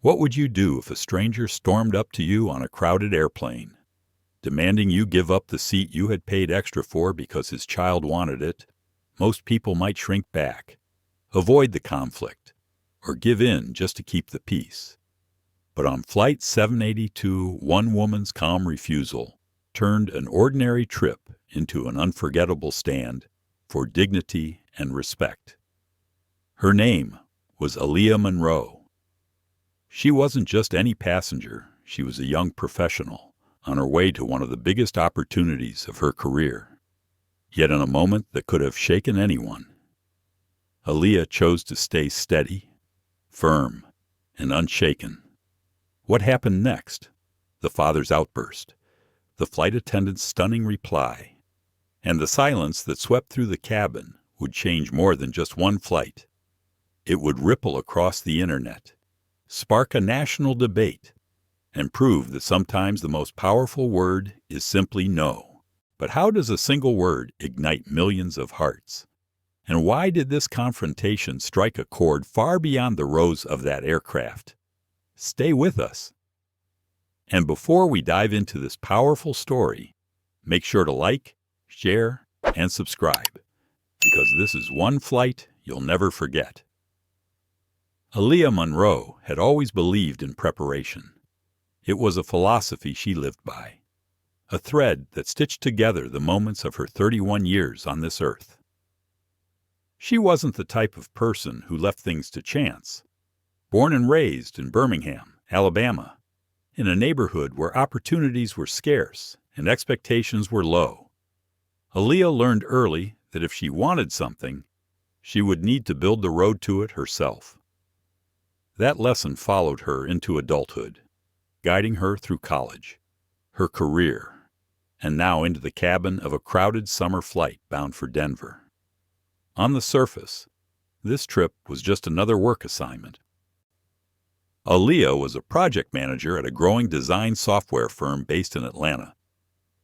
What would you do if a stranger stormed up to you on a crowded airplane, demanding you give up the seat you had paid extra for because his child wanted it? Most people might shrink back, avoid the conflict, or give in just to keep the peace. But on Flight 782, one woman's calm refusal turned an ordinary trip into an unforgettable stand for dignity and respect. Her name was Aaliyah Monroe. She wasn't just any passenger, she was a young professional on her way to one of the biggest opportunities of her career. Yet in a moment that could have shaken anyone, Aaliyah chose to stay steady, firm, and unshaken. What happened next? The father's outburst, the flight attendant's stunning reply, and the silence that swept through the cabin would change more than just one flight. It would ripple across the internet, spark a national debate, and prove that sometimes the most powerful word is simply no. But how does a single word ignite millions of hearts? And why did this confrontation strike a chord far beyond the rows of that aircraft? Stay with us. And before we dive into this powerful story, make sure to like, share, and subscribe, because this is one flight you'll never forget. Aaliyah Monroe had always believed in preparation. It was a philosophy she lived by, a thread that stitched together the moments of her 31 years on this earth. She wasn't the type of person who left things to chance. Born and raised in Birmingham, Alabama, in a neighborhood where opportunities were scarce and expectations were low, Aaliyah learned early that if she wanted something, she would need to build the road to it herself. That lesson followed her into adulthood, guiding her through college, her career, and now into the cabin of a crowded summer flight bound for Denver. On the surface, this trip was just another work assignment. Aaliyah was a project manager at a growing design software firm based in Atlanta.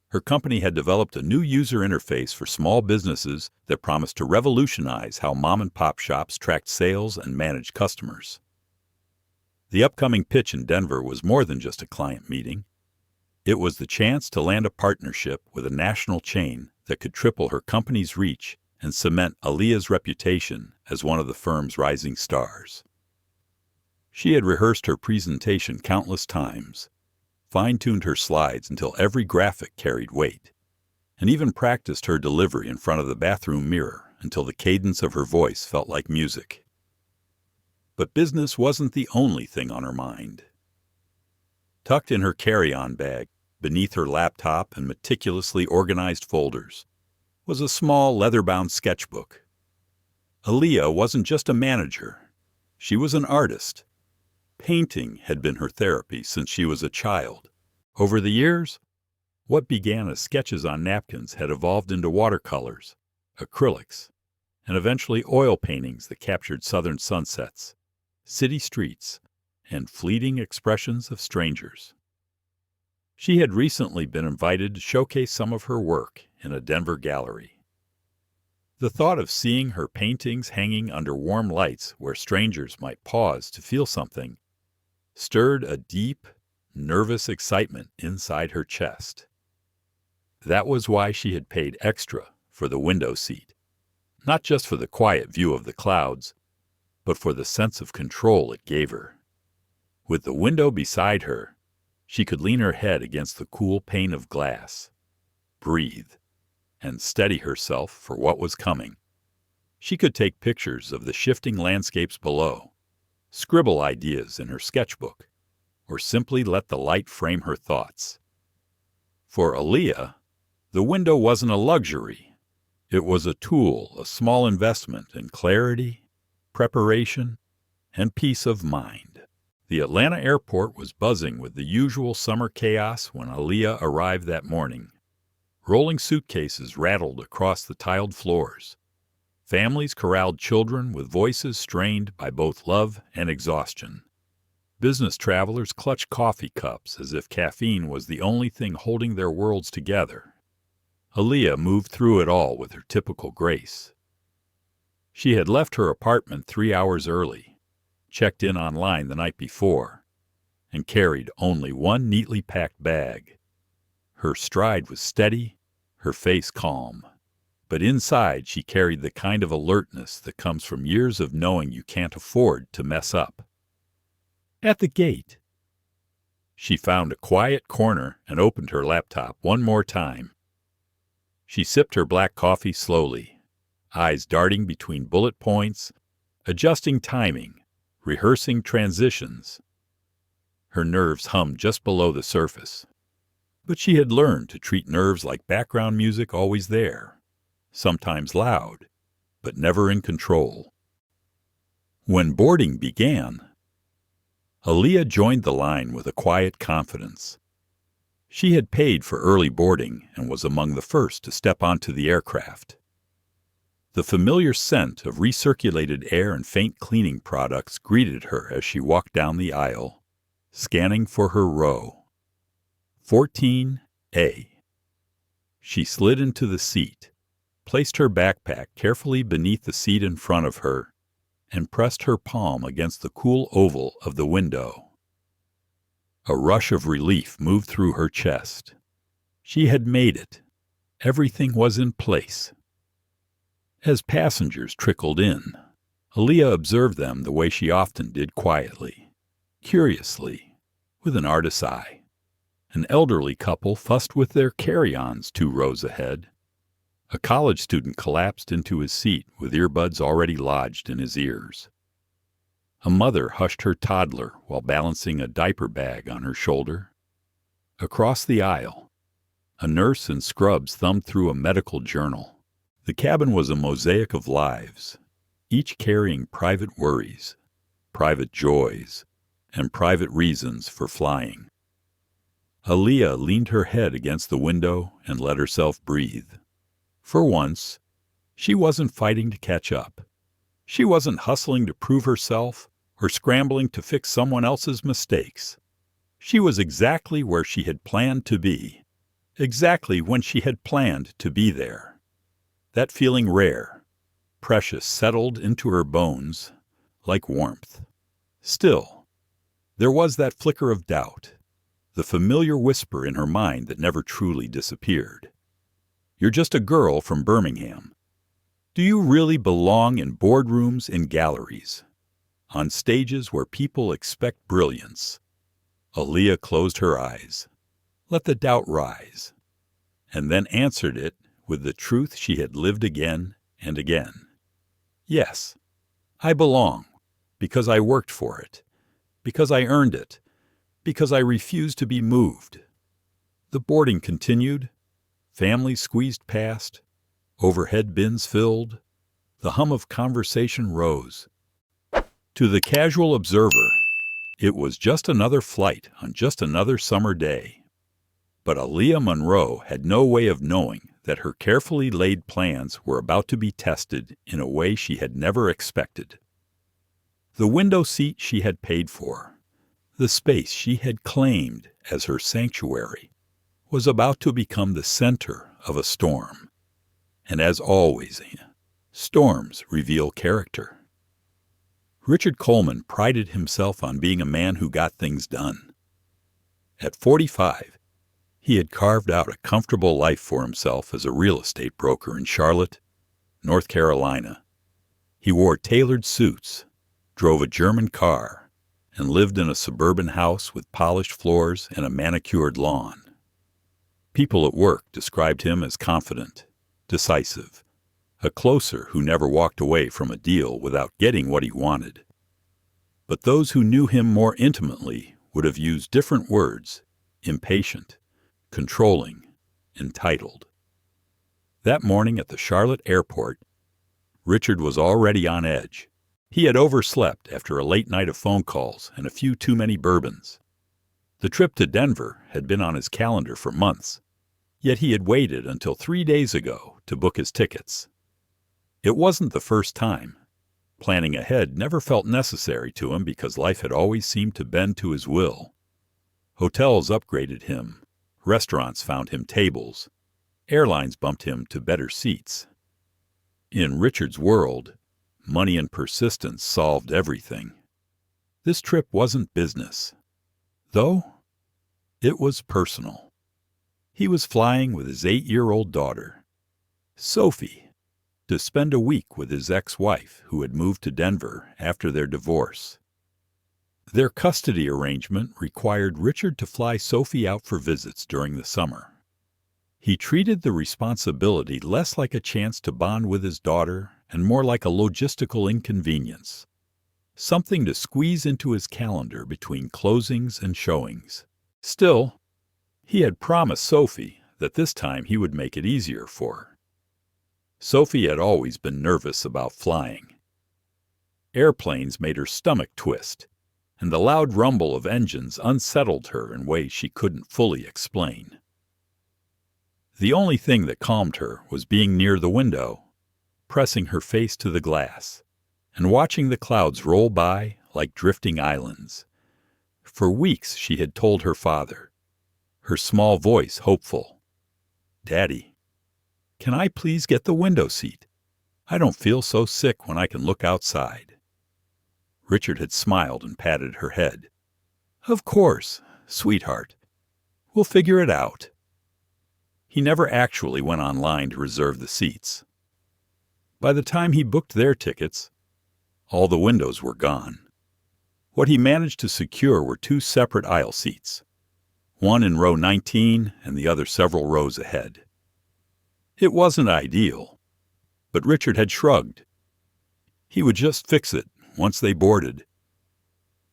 Her company had developed a new user interface for small businesses that promised to revolutionize how mom-and-pop shops tracked sales and managed customers. The upcoming pitch in Denver was more than just a client meeting. It was the chance to land a partnership with a national chain that could triple her company's reach and cement Aaliyah's reputation as one of the firm's rising stars. She had rehearsed her presentation countless times, fine-tuned her slides until every graphic carried weight, and even practiced her delivery in front of the bathroom mirror until the cadence of her voice felt like music. But business wasn't the only thing on her mind. Tucked in her carry-on bag, beneath her laptop and meticulously organized folders, was a small leather-bound sketchbook. Aaliyah wasn't just a manager. She was an artist. Painting had been her therapy since she was a child. Over the years, what began as sketches on napkins had evolved into watercolors, acrylics, and eventually oil paintings that captured southern sunsets, city streets, and fleeting expressions of strangers. She had recently been invited to showcase some of her work in a Denver gallery. The thought of seeing her paintings hanging under warm lights where strangers might pause to feel something stirred a deep, nervous excitement inside her chest. That was why she had paid extra for the window seat, not just for the quiet view of the clouds, but for the sense of control it gave her. With the window beside her, she could lean her head against the cool pane of glass, breathe, and steady herself for what was coming. She could take pictures of the shifting landscapes below, scribble ideas in her sketchbook, or simply let the light frame her thoughts. For Aaliyah, the window wasn't a luxury. It was a tool, a small investment in clarity, preparation, and peace of mind. The Atlanta airport was buzzing with the usual summer chaos when Aaliyah arrived that morning. Rolling suitcases rattled across the tiled floors. Families corralled children with voices strained by both love and exhaustion. Business travelers clutched coffee cups as if caffeine was the only thing holding their worlds together. Aaliyah moved through it all with her typical grace. She had left her apartment 3 hours early, checked in online the night before, and carried only one neatly packed bag. Her stride was steady, her face calm. But inside she carried the kind of alertness that comes from years of knowing you can't afford to mess up. At the gate, she found a quiet corner and opened her laptop one more time. She sipped her black coffee slowly, eyes darting between bullet points, adjusting timing, rehearsing transitions. Her nerves hummed just below the surface. But she had learned to treat nerves like background music always there, sometimes loud, but never in control. When boarding began, Aaliyah joined the line with a quiet confidence. She had paid for early boarding and was among the first to step onto the aircraft. The familiar scent of recirculated air and faint cleaning products greeted her as she walked down the aisle, scanning for her row. 14A. She slid into the seat, placed her backpack carefully beneath the seat in front of her, and pressed her palm against the cool oval of the window. A rush of relief moved through her chest. She had made it. Everything was in place. As passengers trickled in, Aaliyah observed them the way she often did, quietly, curiously, with an artist's eye. An elderly couple fussed with their carry-ons 2 rows ahead. A college student collapsed into his seat with earbuds already lodged in his ears. A mother hushed her toddler while balancing a diaper bag on her shoulder. Across the aisle, a nurse in scrubs thumbed through a medical journal. The cabin was a mosaic of lives, each carrying private worries, private joys, and private reasons for flying. Aaliyah leaned her head against the window and let herself breathe. For once, she wasn't fighting to catch up. She wasn't hustling to prove herself or scrambling to fix someone else's mistakes. She was exactly where she had planned to be, exactly when she had planned to be there. That feeling rare, precious, settled into her bones like warmth. Still, there was that flicker of doubt, the familiar whisper in her mind that never truly disappeared. You're just a girl from Birmingham. Do you really belong in boardrooms and galleries, on stages where people expect brilliance? Aaliyah closed her eyes, let the doubt rise, and then answered it with the truth she had lived again and again. Yes, I belong, because I worked for it, because I earned it, because I refused to be moved. The boarding continued. Families squeezed past, overhead bins filled, the hum of conversation rose. To the casual observer, it was just another flight on just another summer day. But Aaliyah Monroe had no way of knowing that her carefully laid plans were about to be tested in a way she had never expected. The window seat she had paid for, the space she had claimed as her sanctuary, was about to become the center of a storm. And as always, storms reveal character. Richard Coleman prided himself on being a man who got things done. At 45, he had carved out a comfortable life for himself as a real estate broker in Charlotte, North Carolina. He wore tailored suits, drove a German car, and lived in a suburban house with polished floors and a manicured lawn. People at work described him as confident, decisive, a closer who never walked away from a deal without getting what he wanted. But those who knew him more intimately would have used different words: impatient, controlling, entitled. That morning at the Charlotte airport, Richard was already on edge. He had overslept after a late night of phone calls and a few too many bourbons. The trip to Denver had been on his calendar for months, yet he had waited until 3 days ago to book his tickets. It wasn't the first time. Planning ahead never felt necessary to him because life had always seemed to bend to his will. Hotels upgraded him, restaurants found him tables, airlines bumped him to better seats. In Richard's world, money and persistence solved everything. This trip wasn't business. Though it was personal. He was flying with his 8-year-old daughter, Sophie, to spend a week with his ex-wife who had moved to Denver after their divorce. Their custody arrangement required Richard to fly Sophie out for visits during the summer. He treated the responsibility less like a chance to bond with his daughter and more like a logistical inconvenience, something to squeeze into his calendar between closings and showings. Still, he had promised Sophie that this time he would make it easier for her. Sophie had always been nervous about flying. Airplanes made her stomach twist, and the loud rumble of engines unsettled her in ways she couldn't fully explain. The only thing that calmed her was being near the window, pressing her face to the glass, and watching the clouds roll by like drifting islands. For weeks she had told her father, her small voice hopeful, "Daddy, can I please get the window seat? I don't feel so sick when I can look outside." Richard had smiled and patted her head. "Of course, sweetheart. We'll figure it out." He never actually went online to reserve the seats. By the time he booked their tickets, all the windows were gone. What he managed to secure were 2 separate aisle seats, one in row 19 and the other several rows ahead. It wasn't ideal, but Richard had shrugged. He would just fix it once they boarded.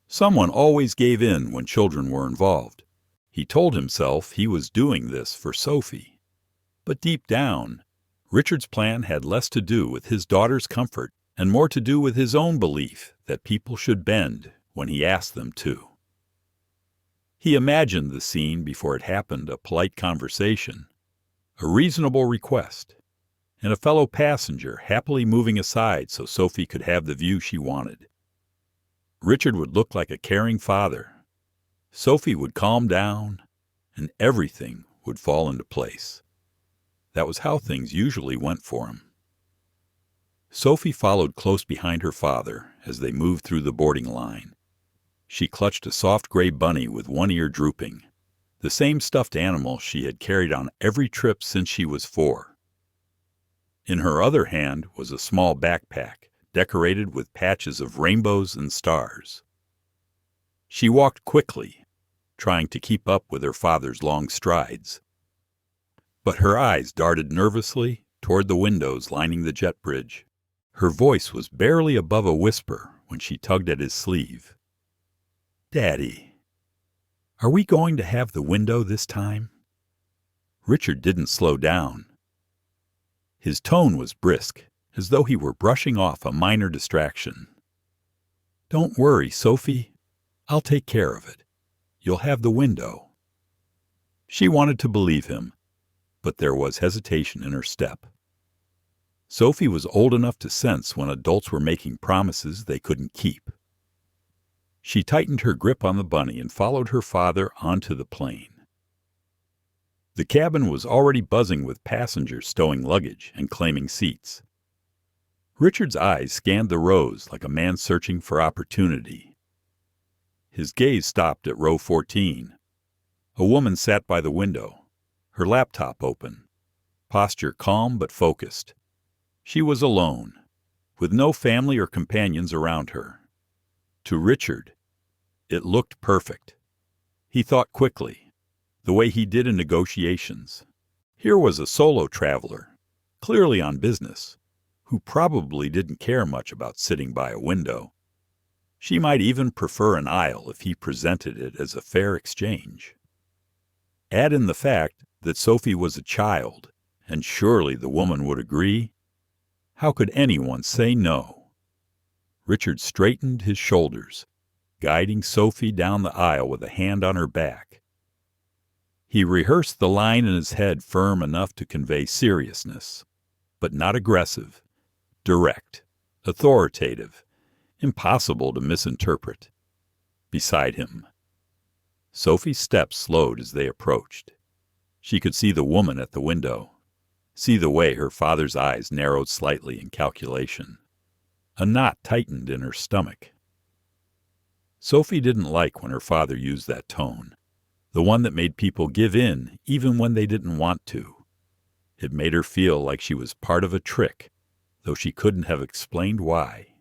Someone always gave in when children were involved. He told himself he was doing this for Sophie. But deep down, Richard's plan had less to do with his daughter's comfort and more to do with his own belief that people should bend when he asked them to. He imagined the scene before it happened, a polite conversation, a reasonable request, and a fellow passenger happily moving aside so Sophie could have the view she wanted. Richard would look like a caring father. Sophie would calm down, and everything would fall into place. That was how things usually went for him. Sophie followed close behind her father as they moved through the boarding line. She clutched a soft gray bunny with one ear drooping, the same stuffed animal she had carried on every trip since she was 4. In her other hand was a small backpack decorated with patches of rainbows and stars. She walked quickly, trying to keep up with her father's long strides. But her eyes darted nervously toward the windows lining the jet bridge. Her voice was barely above a whisper when she tugged at his sleeve. "Daddy, are we going to have the window this time?" Richard didn't slow down. His tone was brisk, as though he were brushing off a minor distraction. "Don't worry, Sophie. I'll take care of it. You'll have the window." She wanted to believe him, but there was hesitation in her step. Sophie was old enough to sense when adults were making promises they couldn't keep. She tightened her grip on the bunny and followed her father onto the plane. The cabin was already buzzing with passengers stowing luggage and claiming seats. Richard's eyes scanned the rows like a man searching for opportunity. His gaze stopped at row 14. A woman sat by the window, her laptop open, posture calm but focused. She was alone, with no family or companions around her. To Richard, it looked perfect. He thought quickly, the way he did in negotiations. Here was a solo traveler, clearly on business, who probably didn't care much about sitting by a window. She might even prefer an aisle if he presented it as a fair exchange. Add in the fact that Sophie was a child, and surely the woman would agree. How could anyone say no? Richard straightened his shoulders, guiding Sophie down the aisle with a hand on her back. He rehearsed the line in his head firm enough to convey seriousness, but not aggressive, direct, authoritative, impossible to misinterpret. Beside him, Sophie's steps slowed as they approached. She could see the woman at the window, see the way her father's eyes narrowed slightly in calculation. A knot tightened in her stomach. Sophie didn't like when her father used that tone, the one that made people give in even when they didn't want to. It made her feel like she was part of a trick, though she couldn't have explained why.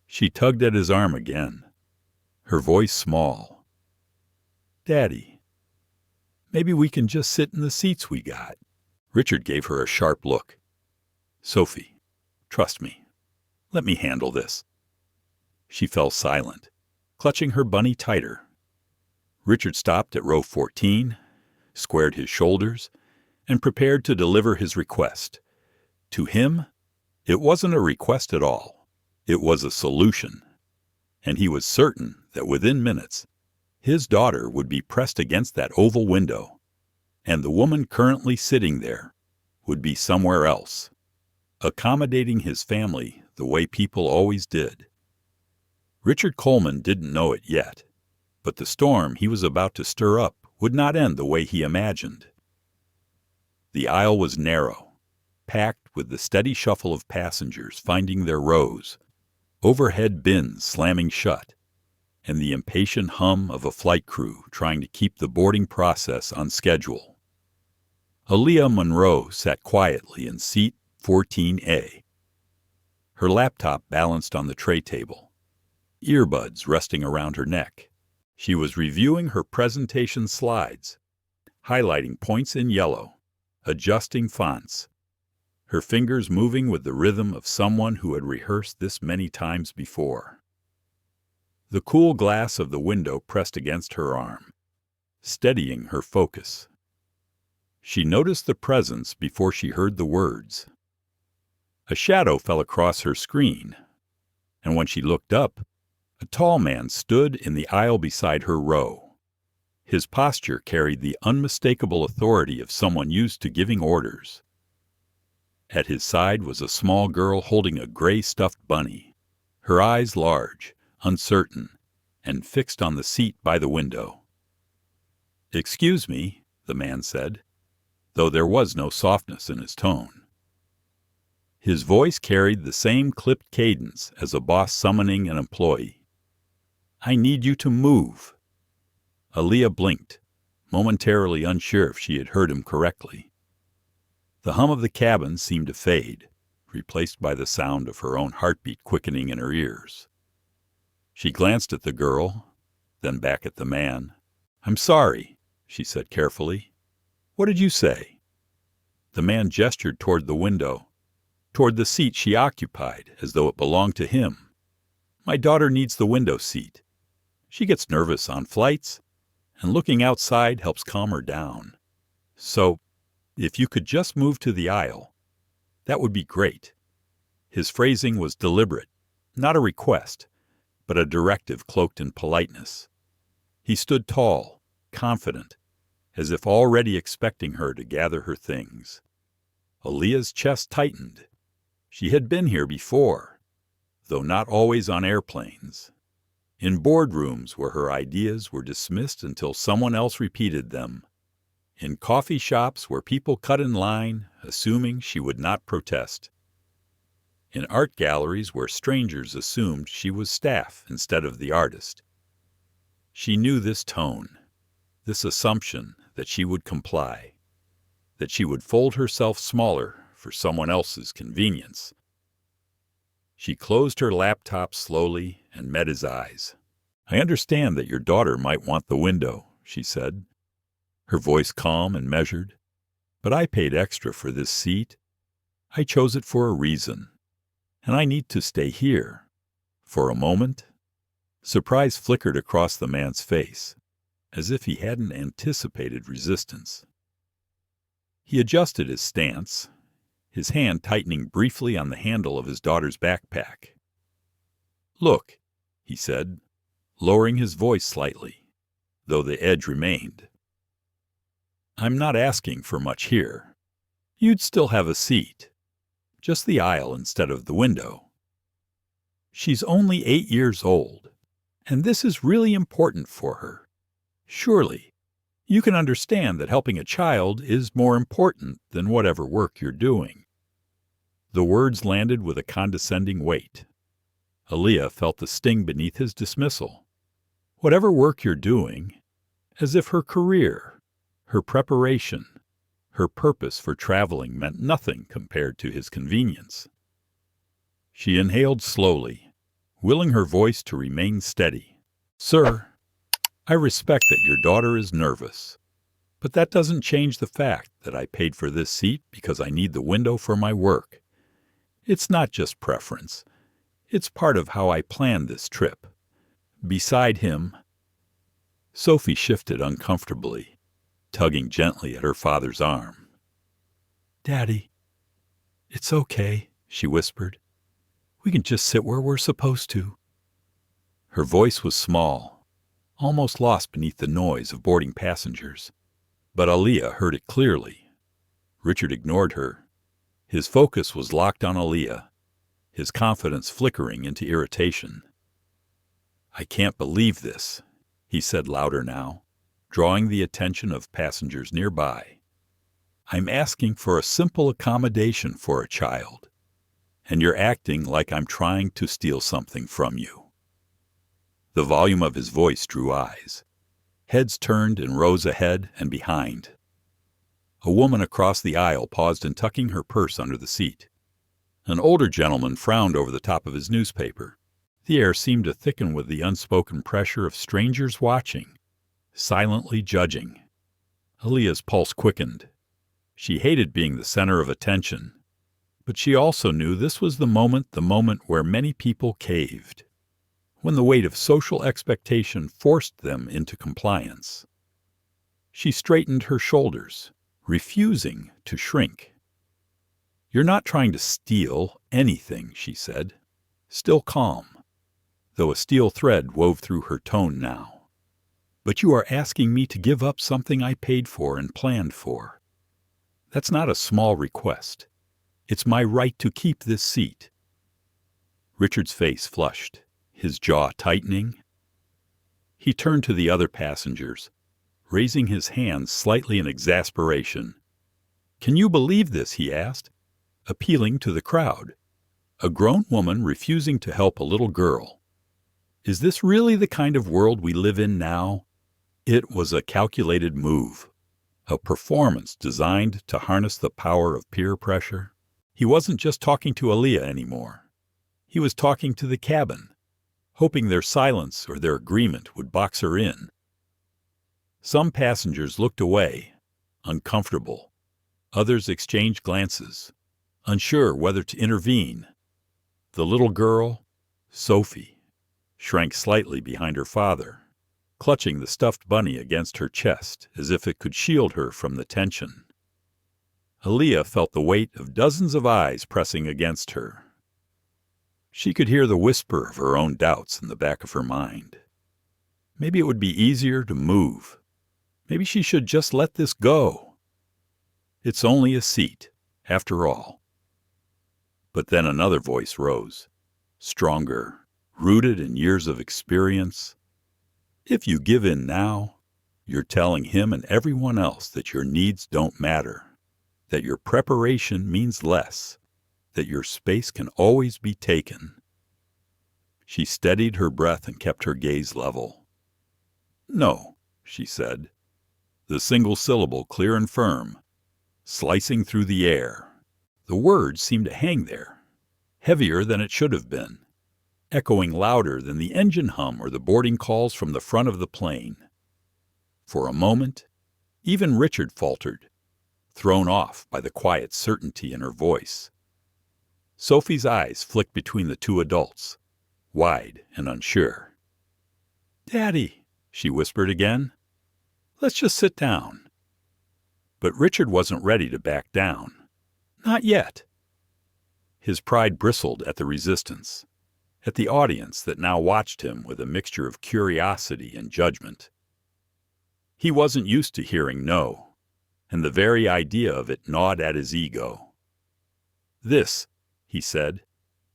She tugged at his arm again, her voice small. "Daddy, maybe we can just sit in the seats we got." Richard gave her a sharp look. "Sophie, trust me. Let me handle this." She fell silent, clutching her bunny tighter. Richard stopped at row 14, squared his shoulders, and prepared to deliver his request. To him, it wasn't a request at all. It was a solution. And he was certain that within minutes, his daughter would be pressed against that oval window, and the woman currently sitting there would be somewhere else, accommodating his family the way people always did. Richard Coleman didn't know it yet, but the storm he was about to stir up would not end the way he imagined. The aisle was narrow, packed with the steady shuffle of passengers finding their rows, overhead bins slamming shut, and the impatient hum of a flight crew trying to keep the boarding process on schedule. Aaliyah Monroe sat quietly in seat 14A, her laptop balanced on the tray table, earbuds resting around her neck. She was reviewing her presentation slides, highlighting points in yellow, adjusting fonts, her fingers moving with the rhythm of someone who had rehearsed this many times before. The cool glass of the window pressed against her arm, steadying her focus. She noticed the presence before she heard the words. A shadow fell across her screen, and when she looked up, a tall man stood in the aisle beside her row. His posture carried the unmistakable authority of someone used to giving orders. At his side was a small girl holding a gray stuffed bunny, her eyes large, uncertain, and fixed on the seat by the window. "Excuse me," the man said, though there was no softness in his tone. His voice carried the same clipped cadence as a boss summoning an employee. "I need you to move." Aaliyah blinked, momentarily unsure if she had heard him correctly. The hum of the cabin seemed to fade, replaced by the sound of her own heartbeat quickening in her ears. She glanced at the girl, then back at the man. "I'm sorry," she said carefully. "What did you say?" The man gestured toward the window, toward the seat she occupied, as though it belonged to him. "My daughter needs the window seat. She gets nervous on flights, and looking outside helps calm her down. So, if you could just move to the aisle, that would be great." His phrasing was deliberate, not a request, but a directive cloaked in politeness. He stood tall, confident, as if already expecting her to gather her things. Aaliyah's chest tightened. She had been here before, though not always on airplanes. In boardrooms where her ideas were dismissed until someone else repeated them. In coffee shops where people cut in line, assuming she would not protest. In art galleries where strangers assumed she was staff instead of the artist. She knew this tone, this assumption that she would comply, that she would fold herself smaller for someone else's convenience. She closed her laptop slowly and met his eyes. "I understand that your daughter might want the window," she said, her voice calm and measured, "but I paid extra for this seat. I chose it for a reason, and I need to stay here. For a moment." Surprise flickered across the man's face, as if he hadn't anticipated resistance. He adjusted his stance, his hand tightening briefly on the handle of his daughter's backpack. "Look," he said, lowering his voice slightly, though the edge remained. "I'm not asking for much here. You'd still have a seat, just the aisle instead of the window. She's only 8 years old, and this is really important for her. Surely, you can understand that helping a child is more important than whatever work you're doing." The words landed with a condescending weight. Aaliyah felt the sting beneath his dismissal. Whatever work you're doing, as if her career, her preparation, her purpose for traveling meant nothing compared to his convenience. She inhaled slowly, willing her voice to remain steady. "Sir, I respect that your daughter is nervous, but that doesn't change the fact that I paid for this seat because I need the window for my work. It's not just preference. It's part of how I planned this trip. Beside him—" Sophie shifted uncomfortably, tugging gently at her father's arm. "Daddy, it's okay," she whispered. "We can just sit where we're supposed to." Her voice was small, almost lost beneath the noise of boarding passengers, but Aaliyah heard it clearly. Richard ignored her. His focus was locked on Aaliyah, his confidence flickering into irritation. "I can't believe this," he said louder now, drawing the attention of passengers nearby. "I'm asking for a simple accommodation for a child, and you're acting like I'm trying to steal something from you." The volume of his voice drew eyes. Heads turned in rows ahead and behind. A woman across the aisle paused in tucking her purse under the seat. An older gentleman frowned over the top of his newspaper. The air seemed to thicken with the unspoken pressure of strangers watching, silently judging. Aaliyah's pulse quickened. She hated being the center of attention, but she also knew this was the moment where many people caved, when the weight of social expectation forced them into compliance. She straightened her shoulders, refusing to shrink. "You're not trying to steal anything," she said, still calm, though a steel thread wove through her tone now. "But you are asking me to give up something I paid for and planned for. That's not a small request. It's my right to keep this seat." Richard's face flushed, his jaw tightening. He turned to the other passengers, raising his hands slightly in exasperation. "Can you believe this?" he asked, appealing to the crowd. "A grown woman refusing to help a little girl. Is this really the kind of world we live in now?" It was a calculated move, a performance designed to harness the power of peer pressure. He wasn't just talking to Aaliyah anymore. He was talking to the cabin, hoping their silence or their agreement would box her in. Some passengers looked away, uncomfortable. Others exchanged glances, unsure whether to intervene. The little girl, Sophie, shrank slightly behind her father, clutching the stuffed bunny against her chest as if it could shield her from the tension. Aaliyah felt the weight of dozens of eyes pressing against her. She could hear the whisper of her own doubts in the back of her mind. Maybe it would be easier to move. Maybe she should just let this go. It's only a seat, after all. But then another voice rose, stronger, rooted in years of experience. "If you give in now, you're telling him and everyone else that your needs don't matter, that your preparation means less, that your space can always be taken." She steadied her breath and kept her gaze level. "No," she said, the single syllable clear and firm, slicing through the air. The words seemed to hang there, heavier than it should have been, echoing louder than the engine hum or the boarding calls from the front of the plane. For a moment, even Richard faltered, thrown off by the quiet certainty in her voice. Sophie's eyes flicked between the two adults, wide and unsure. "Daddy," she whispered again, "let's just sit down." But Richard wasn't ready to back down. Not yet. His pride bristled at the resistance, at the audience that now watched him with a mixture of curiosity and judgment. He wasn't used to hearing no, and the very idea of it gnawed at his ego. "This," he said,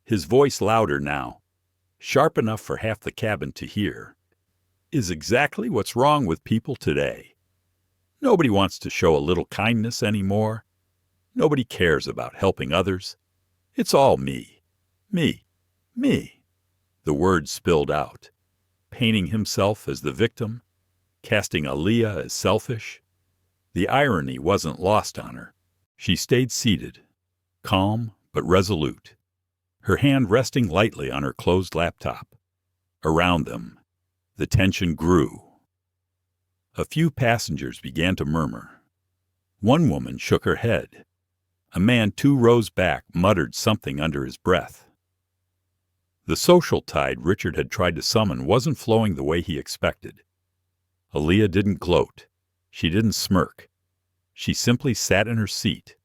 his voice louder now, sharp enough for half the cabin to hear, "is exactly what's wrong with people today. Nobody wants to show a little kindness anymore. Nobody cares about helping others. It's all me, me, me." The words spilled out, painting himself as the victim, casting Aaliyah as selfish. The irony wasn't lost on her. She stayed seated, calm but resolute, her hand resting lightly on her closed laptop. Around them, the tension grew. A few passengers began to murmur. One woman shook her head. A man 2 rows back muttered something under his breath. The social tide Richard had tried to summon wasn't flowing the way he expected. Aaliyah didn't gloat. She didn't smirk. She simply sat in her seat,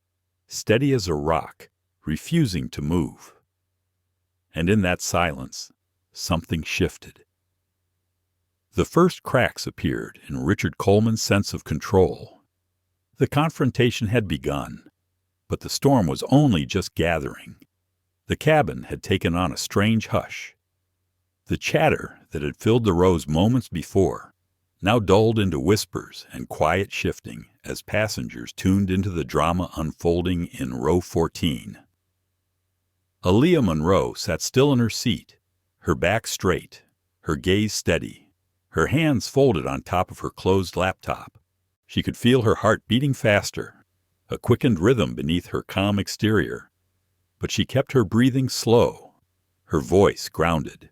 steady as a rock, refusing to move. And in that silence, something shifted. The first cracks appeared in Richard Coleman's sense of control. The confrontation had begun, but the storm was only just gathering. The cabin had taken on a strange hush. The chatter that had filled the rows moments before now dulled into whispers and quiet shifting as passengers tuned into the drama unfolding in row 14. Aaliyah Monroe sat still in her seat, her back straight, her gaze steady, her hands folded on top of her closed laptop. She could feel her heart beating faster, a quickened rhythm beneath her calm exterior. But she kept her breathing slow, her voice grounded.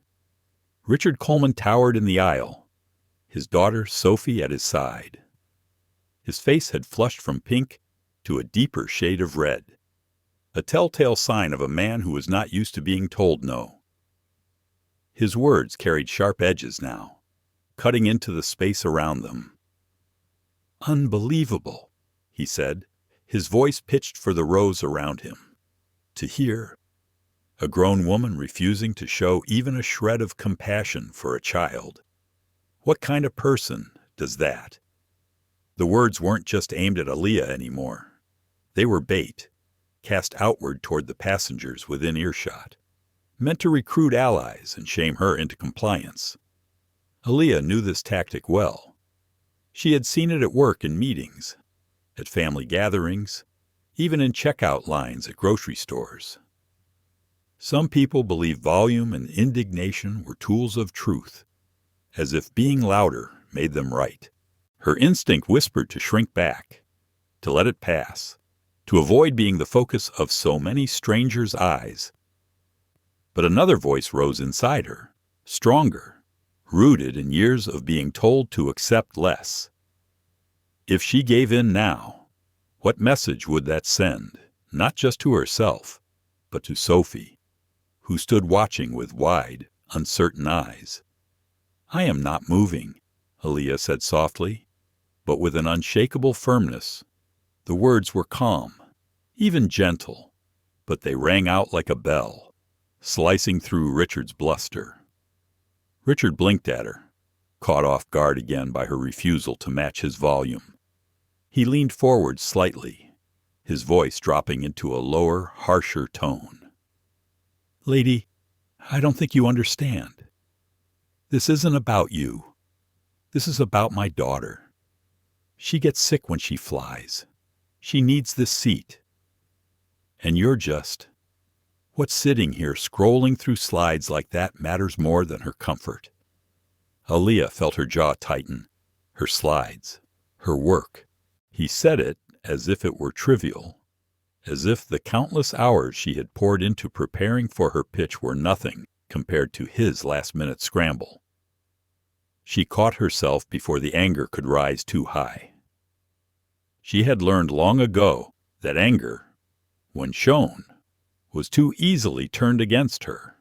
Richard Coleman towered in the aisle, his daughter Sophie at his side. His face had flushed from pink to a deeper shade of red, a telltale sign of a man who was not used to being told no. His words carried sharp edges now, cutting into the space around them. "Unbelievable," he said, his voice pitched for the rows around him. To hear a grown woman refusing to show even a shred of compassion for a child. What kind of person does that? The words weren't just aimed at Aaliyah anymore. They were bait, cast outward toward the passengers within earshot, meant to recruit allies and shame her into compliance. Aaliyah knew this tactic well. She had seen it at work in meetings, at family gatherings, even in checkout lines at grocery stores. Some people believe volume and indignation were tools of truth, as if being louder made them right. Her instinct whispered to shrink back, to let it pass, to avoid being the focus of so many strangers' eyes. But another voice rose inside her, stronger, rooted in years of being told to accept less. If she gave in now, what message would that send, not just to herself, but to Sophie, who stood watching with wide, uncertain eyes? "I am not moving," Aaliyah said softly, but with an unshakable firmness. The words were calm, even gentle, but they rang out like a bell, slicing through Richard's bluster. Richard blinked at her, caught off guard again by her refusal to match his volume. He leaned forward slightly, his voice dropping into a lower, harsher tone. "Lady, I don't think you understand. This isn't about you. This is about my daughter. She gets sick when she flies. She needs this seat. And you're just... What's sitting here scrolling through slides like that matters more than her comfort." Aaliyah felt her jaw tighten, her slides, her work. He said it as if it were trivial, as if the countless hours she had poured into preparing for her pitch were nothing compared to his last-minute scramble. She caught herself before the anger could rise too high. She had learned long ago that anger, when shown, was too easily turned against her.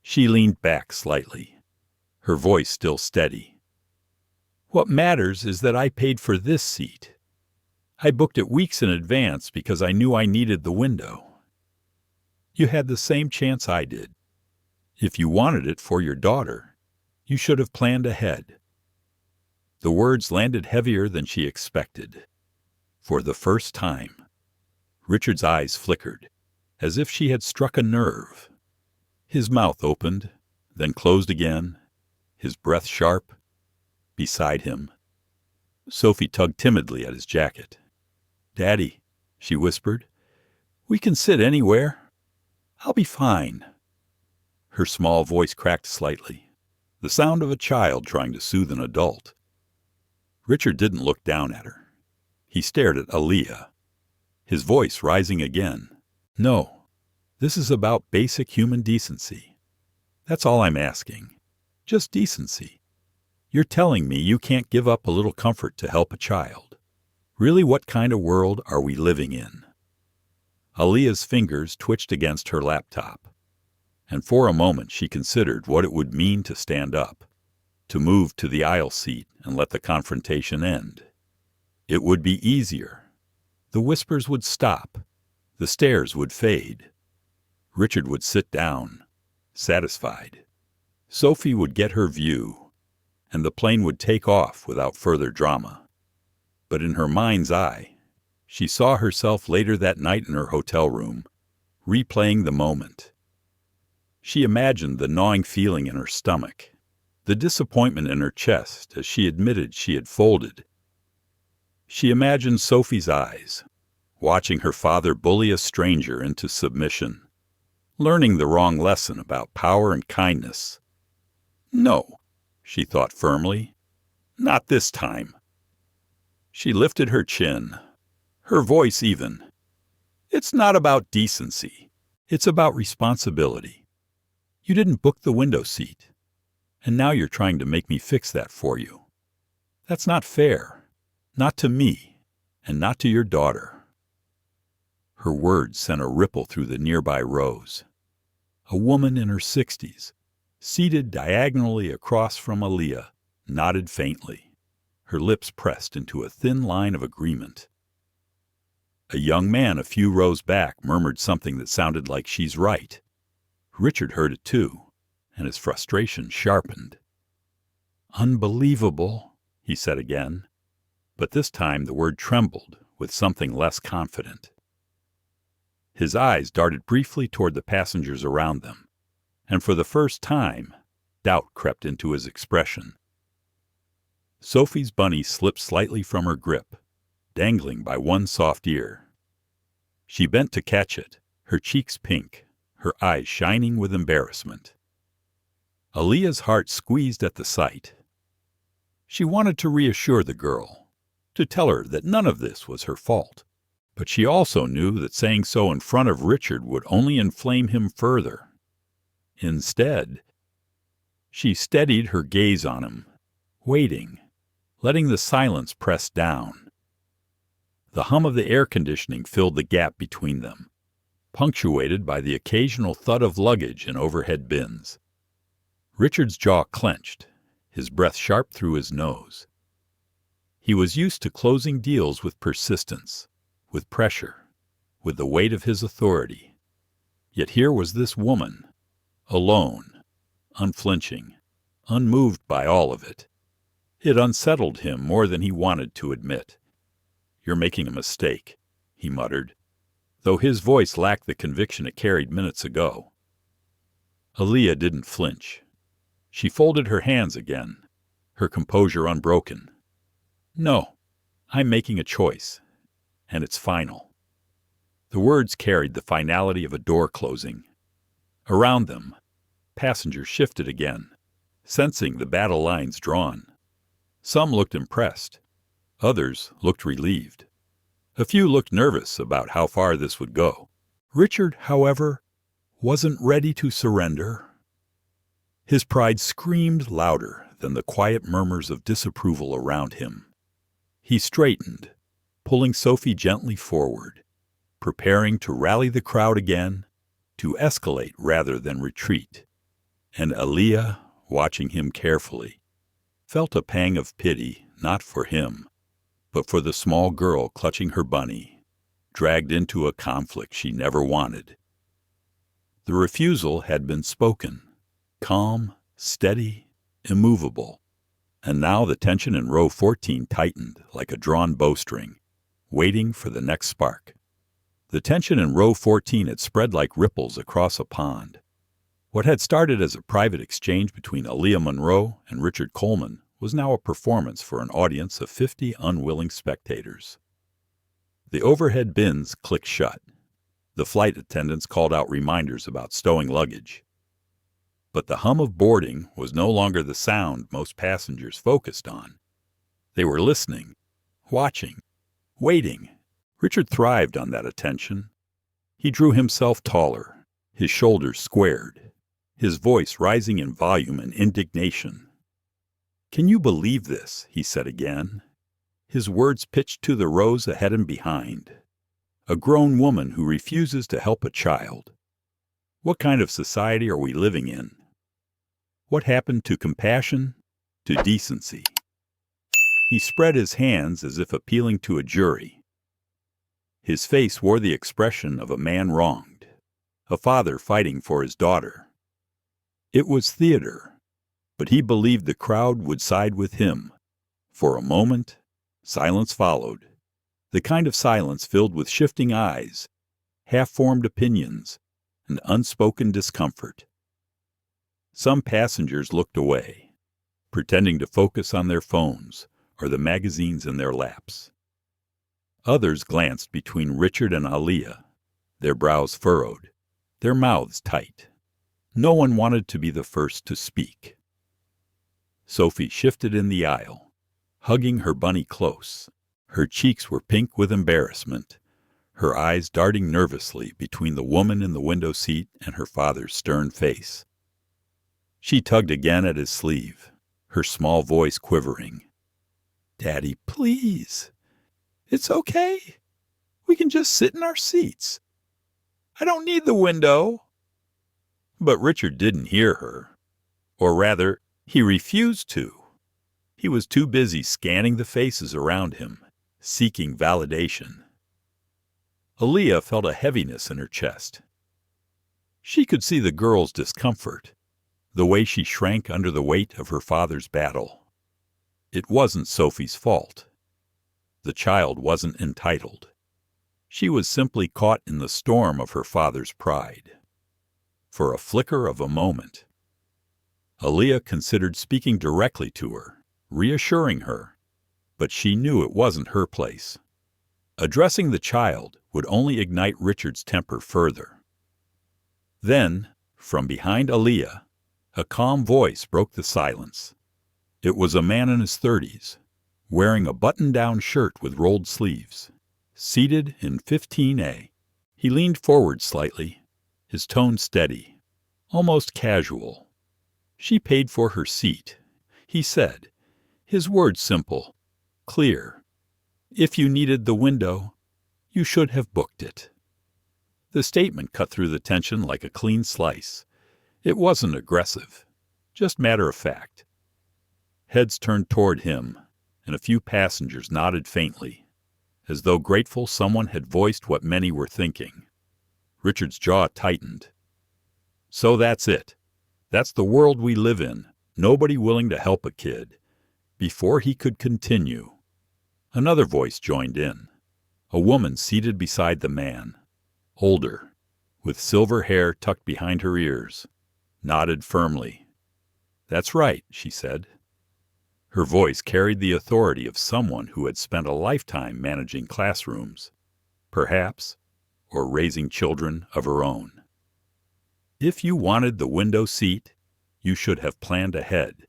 She leaned back slightly, her voice still steady. "What matters is that I paid for this seat. I booked it weeks in advance because I knew I needed the window. You had the same chance I did. If you wanted it for your daughter, you should have planned ahead." The words landed heavier than she expected. For the first time, Richard's eyes flickered, as if she had struck a nerve. His mouth opened, then closed again, his breath sharp. Beside him, Sophie tugged timidly at his jacket. "Daddy," she whispered, "we can sit anywhere. I'll be fine." Her small voice cracked slightly, the sound of a child trying to soothe an adult. Richard didn't look down at her. He stared at Aaliyah, his voice rising again. "No, this is about basic human decency. That's all I'm asking. Just decency. You're telling me you can't give up a little comfort to help a child. Really, what kind of world are we living in?" Aaliyah's fingers twitched against her laptop, and for a moment she considered what it would mean to stand up, to move to the aisle seat and let the confrontation end. It would be easier. The whispers would stop. The stares would fade. Richard would sit down, satisfied. Sophie would get her view, and the plane would take off without further drama. But in her mind's eye, she saw herself later that night in her hotel room, replaying the moment. She imagined the gnawing feeling in her stomach, the disappointment in her chest as she admitted she had folded. She imagined Sophie's eyes, watching her father bully a stranger into submission, learning the wrong lesson about power and kindness. "No," she thought firmly, "not this time." She lifted her chin, her voice even. "It's not about decency. It's about responsibility. You didn't book the window seat, and now you're trying to make me fix that for you. That's not fair. Not to me, and not to your daughter." Her words sent a ripple through the nearby rows. A woman in her 60s, seated diagonally across from Aaliyah, nodded faintly, her lips pressed into a thin line of agreement. A young man a few rows back murmured something that sounded like "she's right." Richard heard it too, and his frustration sharpened. "Unbelievable," he said again, but this time the word trembled with something less confident. His eyes darted briefly toward the passengers around them, and for the first time, doubt crept into his expression. Sophie's bunny slipped slightly from her grip, dangling by one soft ear. She bent to catch it, her cheeks pink, her eyes shining with embarrassment. Aaliyah's heart squeezed at the sight. She wanted to reassure the girl, to tell her that none of this was her fault, but she also knew that saying so in front of Richard would only inflame him further. Instead, she steadied her gaze on him, waiting, letting the silence press down. The hum of the air conditioning filled the gap between them, punctuated by the occasional thud of luggage in overhead bins. Richard's jaw clenched, his breath sharp through his nose. He was used to closing deals with persistence, with pressure, with the weight of his authority. Yet here was this woman, alone, unflinching, unmoved by all of it. It unsettled him more than he wanted to admit. "You're making a mistake," he muttered, though his voice lacked the conviction it carried minutes ago. Aaliyah didn't flinch. She folded her hands again, her composure unbroken. "No, I'm making a choice, and it's final." The words carried the finality of a door closing. Around them, passengers shifted again, sensing the battle lines drawn. Some looked impressed. Others looked relieved. A few looked nervous about how far this would go. Richard, however, wasn't ready to surrender. His pride screamed louder than the quiet murmurs of disapproval around him. He straightened, pulling Sophie gently forward, preparing to rally the crowd again, to escalate rather than retreat. And Aaliyah, watching him carefully, felt a pang of pity, not for him, but for the small girl clutching her bunny, dragged into a conflict she never wanted. The refusal had been spoken, calm, steady, immovable, and now the tension in row 14 tightened like a drawn bowstring, waiting for the next spark. The tension in row 14 had spread like ripples across a pond. What had started as a private exchange between Aaliyah Monroe and Richard Coleman was now a performance for an audience of 50 unwilling spectators. The overhead bins clicked shut. The flight attendants called out reminders about stowing luggage. But the hum of boarding was no longer the sound most passengers focused on. They were listening, watching, waiting. Richard thrived on that attention. He drew himself taller, his shoulders squared, his voice rising in volume and indignation. "Can you believe this?" he said again. His words pitched to the rows ahead and behind. "A grown woman who refuses to help a child. What kind of society are we living in? What happened to compassion, to decency?" He spread his hands as if appealing to a jury. His face wore the expression of a man wronged, a father fighting for his daughter. It was theater, but he believed the crowd would side with him. For a moment, silence followed, the kind of silence filled with shifting eyes, half-formed opinions, and unspoken discomfort. Some passengers looked away, pretending to focus on their phones or the magazines in their laps. Others glanced between Richard and Aaliyah, their brows furrowed, their mouths tight. No one wanted to be the first to speak. Sophie shifted in the aisle, hugging her bunny close. Her cheeks were pink with embarrassment, her eyes darting nervously between the woman in the window seat and her father's stern face. She tugged again at his sleeve, her small voice quivering. "Daddy, please. It's okay. We can just sit in our seats. I don't need the window." But Richard didn't hear her. Or rather, he refused to. He was too busy scanning the faces around him, seeking validation. Aaliyah felt a heaviness in her chest. She could see the girl's discomfort, the way she shrank under the weight of her father's battle. It wasn't Sophie's fault. The child wasn't entitled. She was simply caught in the storm of her father's pride. For a flicker of a moment, Aaliyah considered speaking directly to her, reassuring her, but she knew it wasn't her place. Addressing the child would only ignite Richard's temper further. Then, from behind Aaliyah, a calm voice broke the silence. It was a man in his 30s, wearing a button-down shirt with rolled sleeves, seated in 15A. He leaned forward slightly, his tone steady, almost casual. "She paid for her seat," he said, his words simple, clear. "If you needed the window, you should have booked it." The statement cut through the tension like a clean slice. It wasn't aggressive, just matter of fact. Heads turned toward him, and a few passengers nodded faintly, as though grateful someone had voiced what many were thinking. Richard's jaw tightened. So that's it. That's the world we live in, nobody willing to help a kid. Before he could continue, another voice joined in, a woman seated beside the man, older, with silver hair tucked behind her ears, nodded firmly. "That's right," she said. Her voice carried the authority of someone who had spent a lifetime managing classrooms, perhaps, or raising children of her own. "If you wanted the window seat, you should have planned ahead.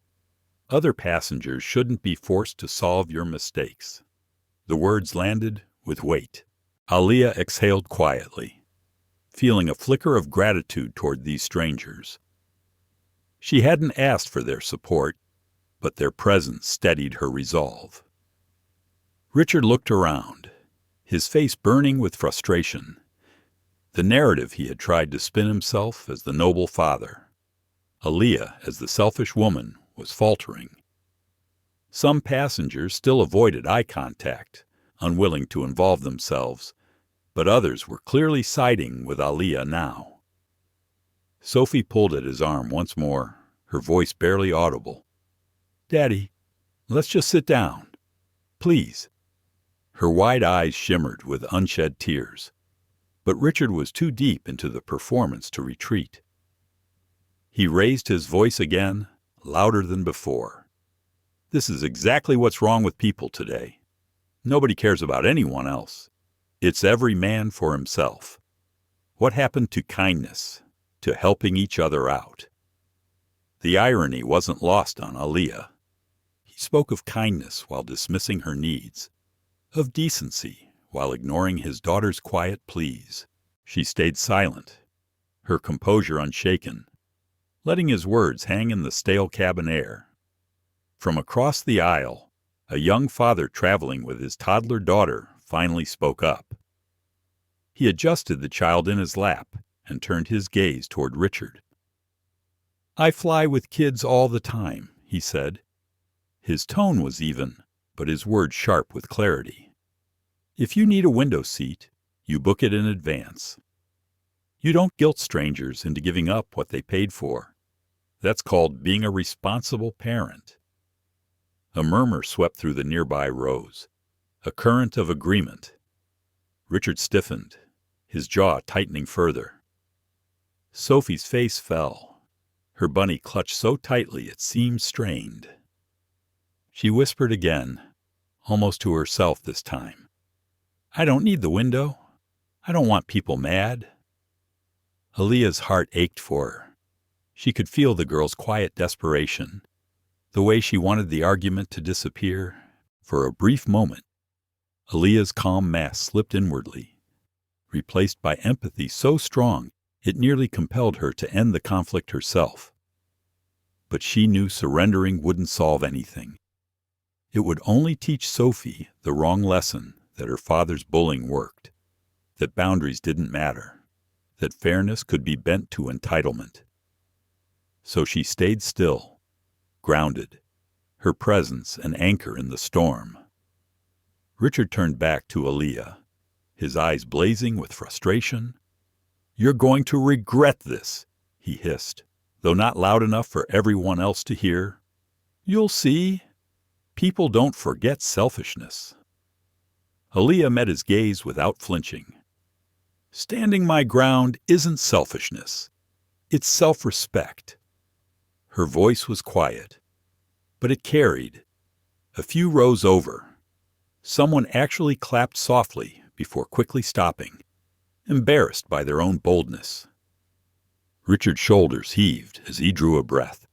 Other passengers shouldn't be forced to solve your mistakes." The words landed with weight. Aaliyah exhaled quietly, feeling a flicker of gratitude toward these strangers. She hadn't asked for their support, but their presence steadied her resolve. Richard looked around, his face burning with frustration. The narrative he had tried to spin himself as the noble father, Aaliyah as the selfish woman, was faltering. Some passengers still avoided eye contact, unwilling to involve themselves, but others were clearly siding with Aaliyah now. Sophie pulled at his arm once more, her voice barely audible. "Daddy, let's just sit down. Please." Her wide eyes shimmered with unshed tears, but Richard was too deep into the performance to retreat. He raised his voice again, louder than before. "This is exactly what's wrong with people today. Nobody cares about anyone else. It's every man for himself. What happened to kindness, to helping each other out?" The irony wasn't lost on Aaliyah. He spoke of kindness while dismissing her needs, of decency while ignoring his daughter's quiet pleas. She stayed silent, her composure unshaken, letting his words hang in the stale cabin air. From across the aisle, a young father traveling with his toddler daughter finally spoke up. He adjusted the child in his lap and turned his gaze toward Richard. "I fly with kids all the time," he said. His tone was even, but his words sharp with clarity. "If you need a window seat, you book it in advance. You don't guilt strangers into giving up what they paid for. That's called being a responsible parent." A murmur swept through the nearby rows, a current of agreement. Richard stiffened, his jaw tightening further. Sophie's face fell, her bunny clutched so tightly it seemed strained. She whispered again, almost to herself this time, "I don't need the window. I don't want people mad." Aaliyah's heart ached for her. She could feel the girl's quiet desperation, the way she wanted the argument to disappear. For a brief moment, Aaliyah's calm mask slipped inwardly, replaced by empathy so strong it nearly compelled her to end the conflict herself. But she knew surrendering wouldn't solve anything. It would only teach Sophie the wrong lesson, that her father's bullying worked, that boundaries didn't matter, that fairness could be bent to entitlement. So she stayed still, grounded, her presence an anchor in the storm. Richard turned back to Aaliyah, his eyes blazing with frustration. "You're going to regret this," he hissed, though not loud enough for everyone else to hear. "You'll see. People don't forget selfishness." Aaliyah met his gaze without flinching. "Standing my ground isn't selfishness. It's self-respect." Her voice was quiet, but it carried. A few rows over, someone actually clapped softly before quickly stopping, embarrassed by their own boldness. Richard's shoulders heaved as he drew a breath,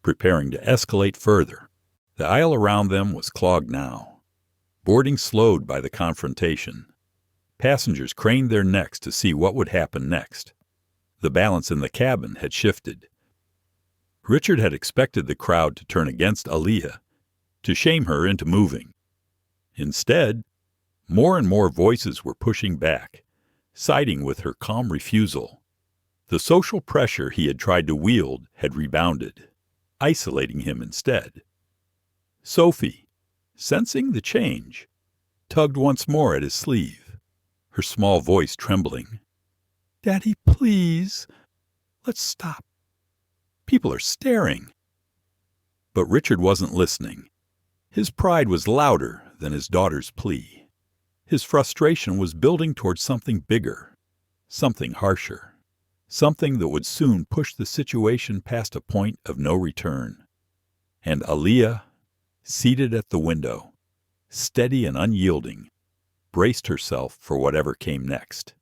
preparing to escalate further. The aisle around them was clogged now. Boarding slowed by the confrontation. Passengers craned their necks to see what would happen next. The balance in the cabin had shifted. Richard had expected the crowd to turn against Aaliyah, to shame her into moving. Instead, more and more voices were pushing back, siding with her calm refusal. The social pressure he had tried to wield had rebounded, isolating him instead. Sophie, sensing the change, tugged once more at his sleeve, her small voice trembling. "Daddy, please, let's stop. People are staring." But Richard wasn't listening. His pride was louder than his daughter's plea. His frustration was building towards something bigger, something harsher, something that would soon push the situation past a point of no return. And Aaliyah, seated at the window, steady and unyielding, braced herself for whatever came next.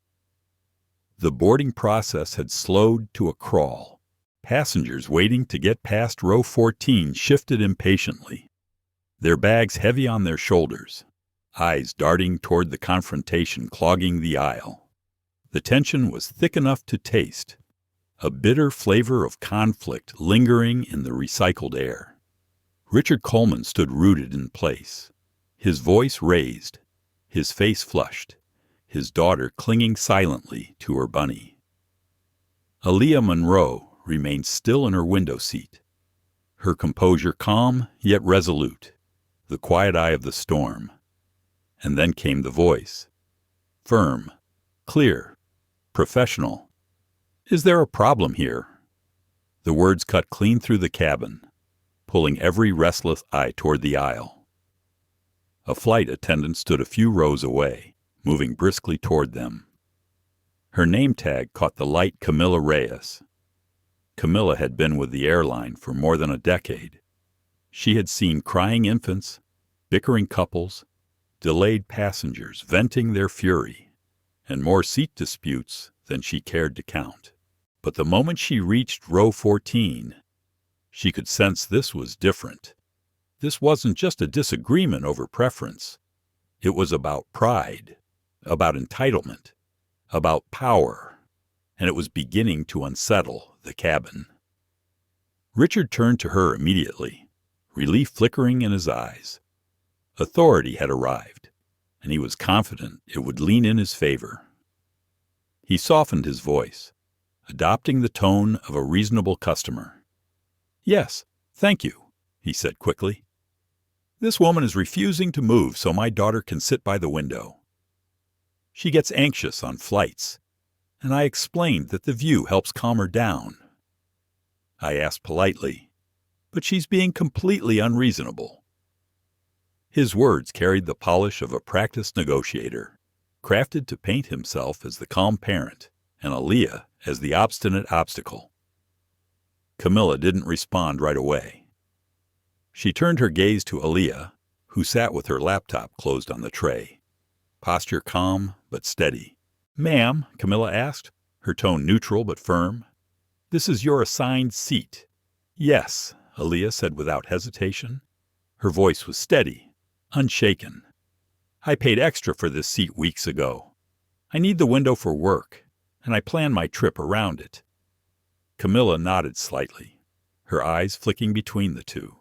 The boarding process had slowed to a crawl. Passengers waiting to get past row 14 shifted impatiently, their bags heavy on their shoulders, eyes darting toward the confrontation clogging the aisle. The tension was thick enough to taste, a bitter flavor of conflict lingering in the recycled air. Richard Coleman stood rooted in place, his voice raised, his face flushed, his daughter clinging silently to her bunny. Aaliyah Monroe remained still in her window seat, her composure calm yet resolute, the quiet eye of the storm. And then came the voice, firm, clear, professional. "Is there a problem here?" The words cut clean through the cabin, pulling every restless eye toward the aisle. A flight attendant stood a few rows away, moving briskly toward them. Her name tag caught the light Camilla Reyes. Camilla had been with the airline for more than a decade. She had seen crying infants, bickering couples, delayed passengers venting their fury, and more seat disputes than she cared to count. But the moment she reached row 14, She could sense this was different. This wasn't just a disagreement over preference. It was about pride, about entitlement, about power, and it was beginning to unsettle the cabin. Richard turned to her immediately, relief flickering in his eyes. Authority had arrived, and he was confident it would lean in his favor. He softened his voice, adopting the tone of a reasonable customer. "Yes, thank you," he said quickly. "This woman is refusing to move so my daughter can sit by the window. She gets anxious on flights, and I explained that the view helps calm her down. I asked politely, but she's being completely unreasonable." His words carried the polish of a practiced negotiator, crafted to paint himself as the calm parent and Aaliyah as the obstinate obstacle. Camilla didn't respond right away. She turned her gaze to Aaliyah, who sat with her laptop closed on the tray, posture calm but steady. "Ma'am," Camilla asked, her tone neutral but firm, "this is your assigned seat." "Yes," Aaliyah said without hesitation. Her voice was steady, unshaken. "I paid extra for this seat weeks ago. I need the window for work, and I plan my trip around it." Camilla nodded slightly, her eyes flicking between the two.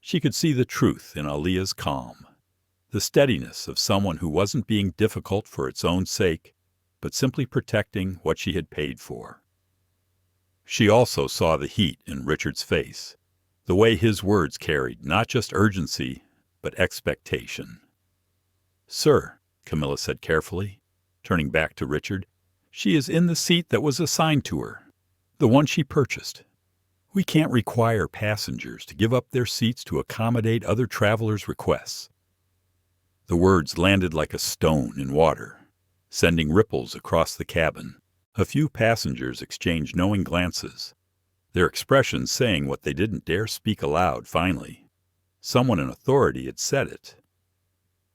She could see the truth in Aaliyah's calm, the steadiness of someone who wasn't being difficult for its own sake, but simply protecting what she had paid for. She also saw the heat in Richard's face, the way his words carried not just urgency, but expectation. "Sir," Camilla said carefully, turning back to Richard, "she is in the seat that was assigned to her, the one she purchased. We can't require passengers to give up their seats to accommodate other travelers' requests." The words landed like a stone in water, sending ripples across the cabin. A few passengers exchanged knowing glances, their expressions saying what they didn't dare speak aloud. Finally, someone in authority had said it.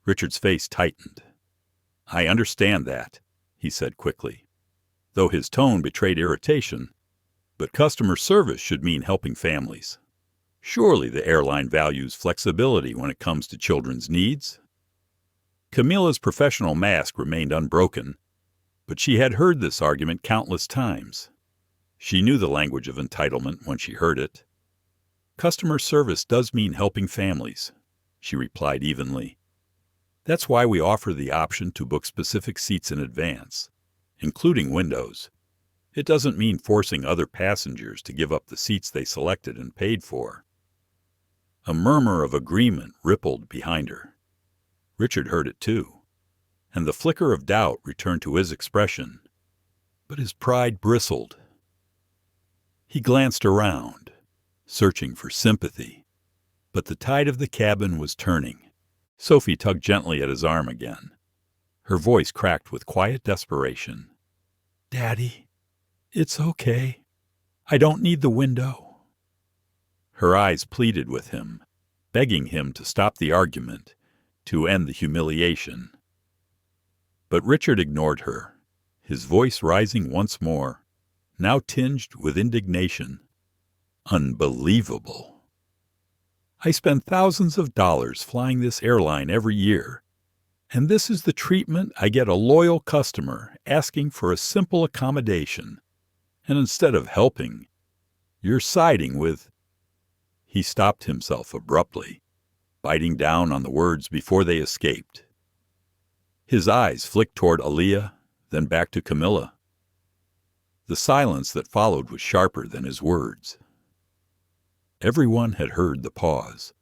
Richard's face tightened. "I understand that," he said quickly, though his tone betrayed irritation. "But customer service should mean helping families. Surely the airline values flexibility when it comes to children's needs." Camilla's professional mask remained unbroken, but she had heard this argument countless times. She knew the language of entitlement when she heard it. "Customer service does mean helping families," she replied evenly. "That's why we offer the option to book specific seats in advance, including windows. It doesn't mean forcing other passengers to give up the seats they selected and paid for." A murmur of agreement rippled behind her. Richard heard it too, and the flicker of doubt returned to his expression, but his pride bristled. He glanced around, searching for sympathy, but the tide of the cabin was turning. Sophie tugged gently at his arm again. Her voice cracked with quiet desperation. "Daddy, it's okay. I don't need the window." Her eyes pleaded with him, begging him to stop the argument, to end the humiliation. But Richard ignored her, his voice rising once more, now tinged with indignation. "Unbelievable. I spend thousands of dollars flying this airline every year, and this is the treatment I get a loyal customer asking for a simple accommodation. And instead of helping, you're siding with—" He stopped himself abruptly, biting down on the words before they escaped. His eyes flicked toward Aaliyah, then back to Camilla. The silence that followed was sharper than his words. Everyone had heard the pause,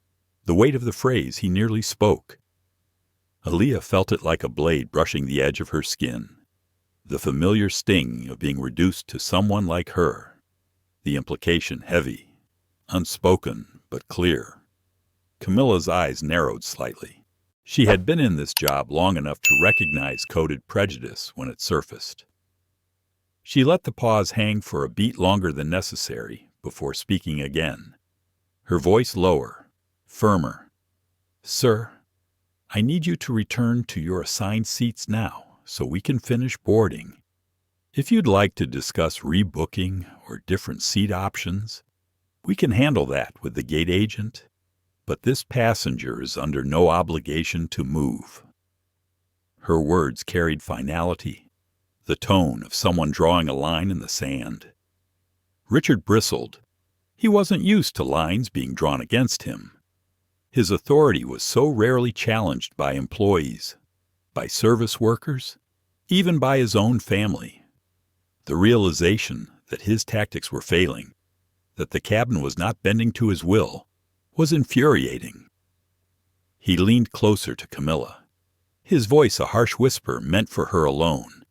the weight of the phrase he nearly spoke. Aaliyah felt it like a blade brushing the edge of her skin, the familiar sting of being reduced to someone like her, the implication heavy, unspoken but clear. Camilla's eyes narrowed slightly. She had been in this job long enough to recognize coded prejudice when it surfaced. She let the pause hang for a beat longer than necessary before speaking again, her voice lower, firmer. "Sir, I need you to return to your assigned seats now so we can finish boarding. If you'd like to discuss rebooking or different seat options, We can handle that with the gate agent, but this passenger is under no obligation to move." Her words carried finality, the tone of someone drawing a line in the sand. Richard bristled. He wasn't used to lines being drawn against him. His authority was so rarely challenged by employees, by service workers, even by his own family. The realization that his tactics were failing, that the cabin was not bending to his will, was infuriating. He leaned closer to Camilla, his voice a harsh whisper meant for her alone.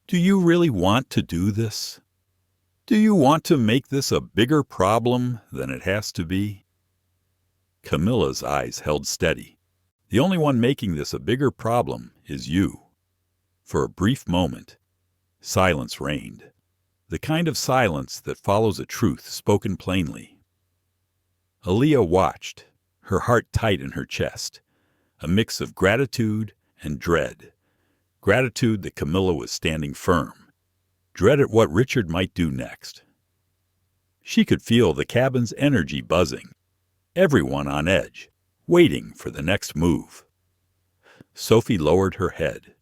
"Do you really want to do this? Do you want to make this a bigger problem than it has to be?" Camilla's eyes held steady. "The only one making this a bigger problem is you." For a brief moment, silence reigned, the kind of silence that follows a truth spoken plainly. Aaliyah watched, her heart tight in her chest, a mix of gratitude and dread. Gratitude that Camilla was standing firm, dread at what Richard might do next. She could feel the cabin's energy buzzing, everyone on edge, waiting for the next move. Sophie lowered her head,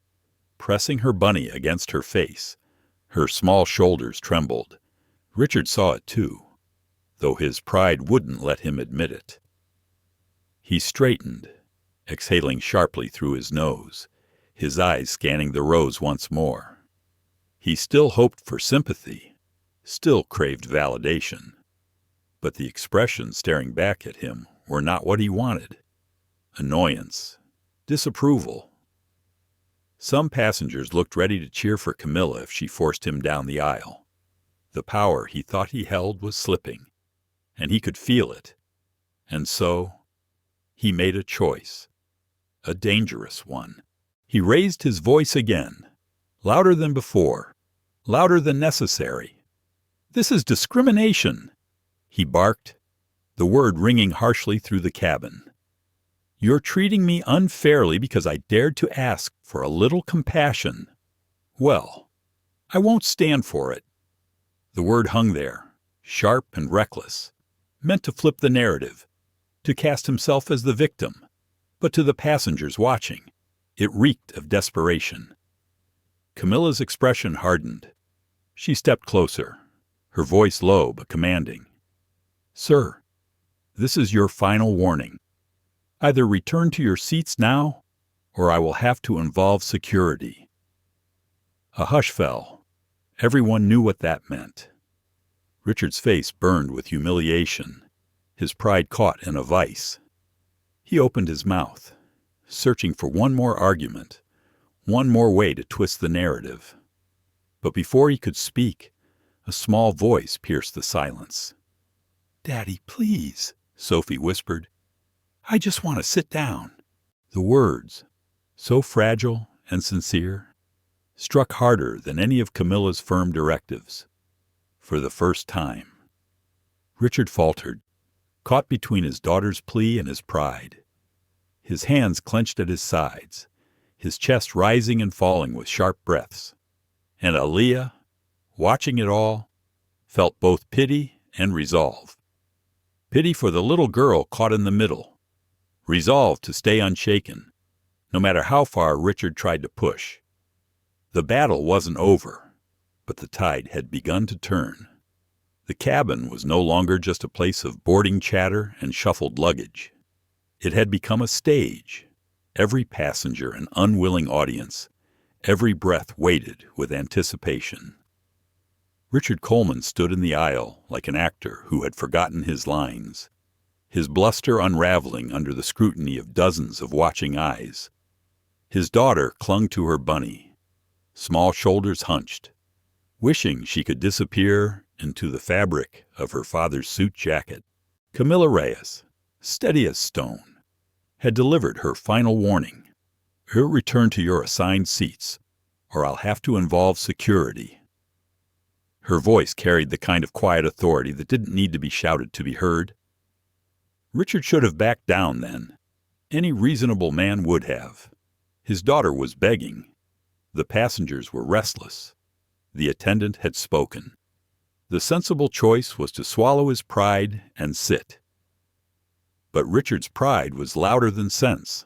pressing her bunny against her face. Her small shoulders trembled. Richard saw it too, though his pride wouldn't let him admit it. He straightened, exhaling sharply through his nose, his eyes scanning the rows once more. He still hoped for sympathy, still craved validation. But the expressions staring back at him were not what he wanted. Annoyance, disapproval. Some passengers looked ready to cheer for Camilla if she forced him down the aisle. The power he thought he held was slipping, and he could feel it. And so, he made a choice, a dangerous one. He raised his voice again, louder than before, louder than necessary. "This is discrimination," he barked, the word ringing harshly through the cabin. "You're treating me unfairly because I dared to ask for a little compassion. Well, I won't stand for it." The word hung there, sharp and reckless, meant to flip the narrative, to cast himself as the victim, but to the passengers watching, it reeked of desperation. Camilla's expression hardened. She stepped closer, her voice low but commanding. "Sir, this is your final warning. Either return to your seats now, or I will have to involve security." A hush fell. Everyone knew what that meant. Richard's face burned with humiliation, his pride caught in a vice. He opened his mouth, searching for one more argument, one more way to twist the narrative. But before he could speak, a small voice pierced the silence. "Daddy, please," Sophie whispered. "I just want to sit down." The words, so fragile and sincere, struck harder than any of Camilla's firm directives. For the first time, Richard faltered, caught between his daughter's plea and his pride. His hands clenched at his sides, his chest rising and falling with sharp breaths. And Aaliyah, watching it all, felt both pity and resolve. Pity for the little girl caught in the middle, resolve to stay unshaken, no matter how far Richard tried to push. The battle wasn't over, but the tide had begun to turn. The cabin was no longer just a place of boarding chatter and shuffled luggage. It had become a stage, every passenger an unwilling audience, every breath weighted with anticipation. Richard Coleman stood in the aisle like an actor who had forgotten his lines, his bluster unraveling under the scrutiny of dozens of watching eyes. His daughter clung to her bunny, small shoulders hunched, wishing she could disappear into the fabric of her father's suit jacket. Camilla Reyes, steady as stone, had delivered her final warning. "You'll return to your assigned seats, or I'll have to involve security." Her voice carried the kind of quiet authority that didn't need to be shouted to be heard. Richard should have backed down then. Any reasonable man would have. His daughter was begging. The passengers were restless. The attendant had spoken. The sensible choice was to swallow his pride and sit. But Richard's pride was louder than sense.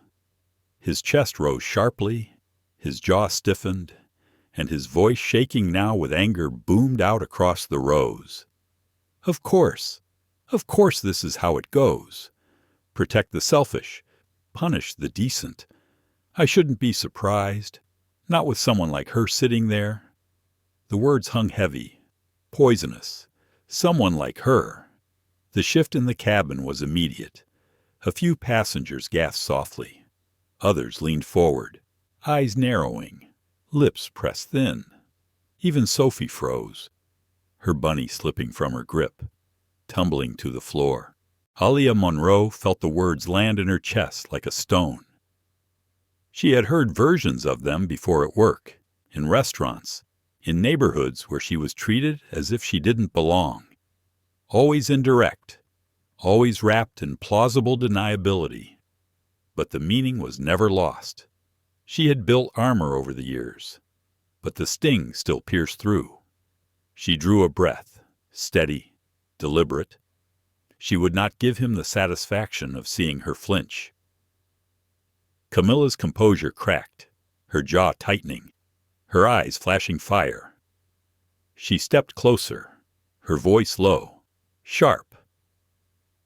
His chest rose sharply, his jaw stiffened, and his voice, shaking now with anger, boomed out across the rows. Of course this is how it goes. Protect the selfish, punish the decent. I shouldn't be surprised, not with someone like her sitting there. The words hung heavy, poisonous. Someone like her. The shift in the cabin was immediate. A few passengers gasped softly. Others leaned forward, eyes narrowing, lips pressed thin. Even Sophie froze, her bunny slipping from her grip, tumbling to the floor. Aaliyah Monroe felt the words land in her chest like a stone. She had heard versions of them before at work, in restaurants, in neighborhoods where she was treated as if she didn't belong. Always indirect, always wrapped in plausible deniability. But the meaning was never lost. She had built armor over the years, but the sting still pierced through. She drew a breath, steady, deliberate. She would not give him the satisfaction of seeing her flinch. Camilla's composure cracked, her jaw tightening, her eyes flashing fire. She stepped closer, her voice low, sharp.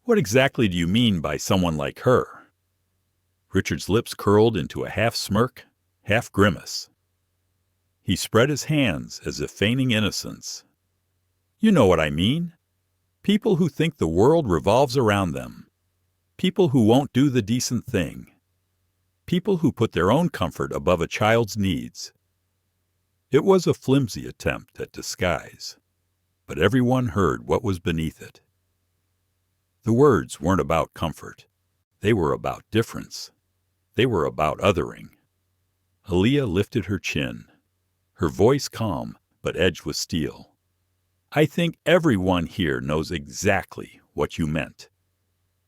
What exactly do you mean by someone like her? Richard's lips curled into a half smirk, half grimace. He spread his hands as if feigning innocence. You know what I mean. People who think the world revolves around them. People who won't do the decent thing. People who put their own comfort above a child's needs. It was a flimsy attempt at disguise, but everyone heard what was beneath it. The words weren't about comfort. They were about difference. They were about othering. Aaliyah lifted her chin, her voice calm but edged with steel. I think everyone here knows exactly what you meant.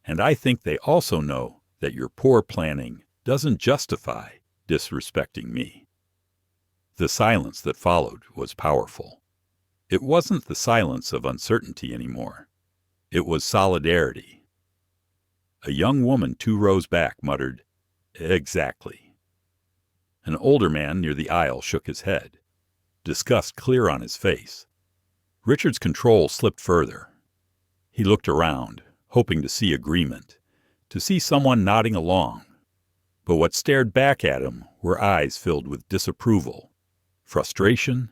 And I think they also know that your poor planning doesn't justify disrespecting me. The silence that followed was powerful. It wasn't the silence of uncertainty anymore. It was solidarity. A young woman 2 rows back muttered, "Exactly." An older man near the aisle shook his head, disgust clear on his face. Richard's control slipped further. He looked around, hoping to see agreement, to see someone nodding along. But what stared back at him were eyes filled with disapproval, frustration,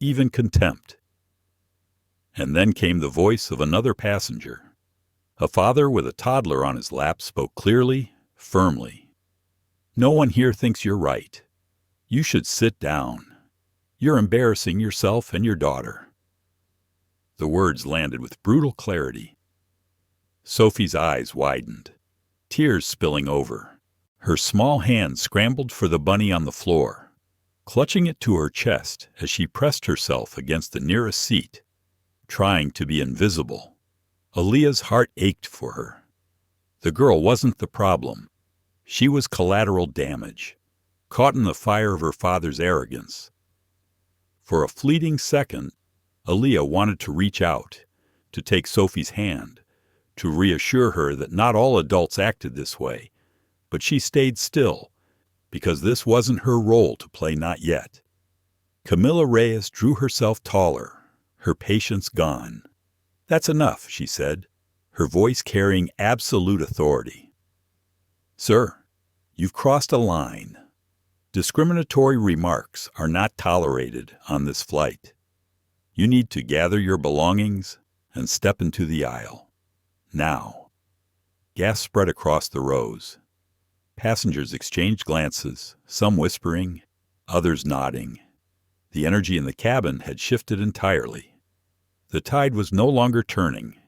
even contempt. And then came the voice of another passenger. A father with a toddler on his lap spoke clearly, firmly. No one here thinks you're right. You should sit down. You're embarrassing yourself and your daughter. The words landed with brutal clarity. Sophie's eyes widened, tears spilling over. Her small hand scrambled for the bunny on the floor, clutching it to her chest as she pressed herself against the nearest seat, trying to be invisible. Aaliyah's heart ached for her. The girl wasn't the problem. She was collateral damage, caught in the fire of her father's arrogance. For a fleeting second, Aaliyah wanted to reach out, to take Sophie's hand, to reassure her that not all adults acted this way, but she stayed still, because this wasn't her role to play, not yet. Camilla Reyes drew herself taller, her patience gone. "That's enough," she said, her voice carrying absolute authority. "Sir, you've crossed a line. Discriminatory remarks are not tolerated on this flight. You need to gather your belongings and step into the aisle. Now." Gasps spread across the rows. Passengers exchanged glances, some whispering, others nodding. The energy in the cabin had shifted entirely. The tide was no longer turning.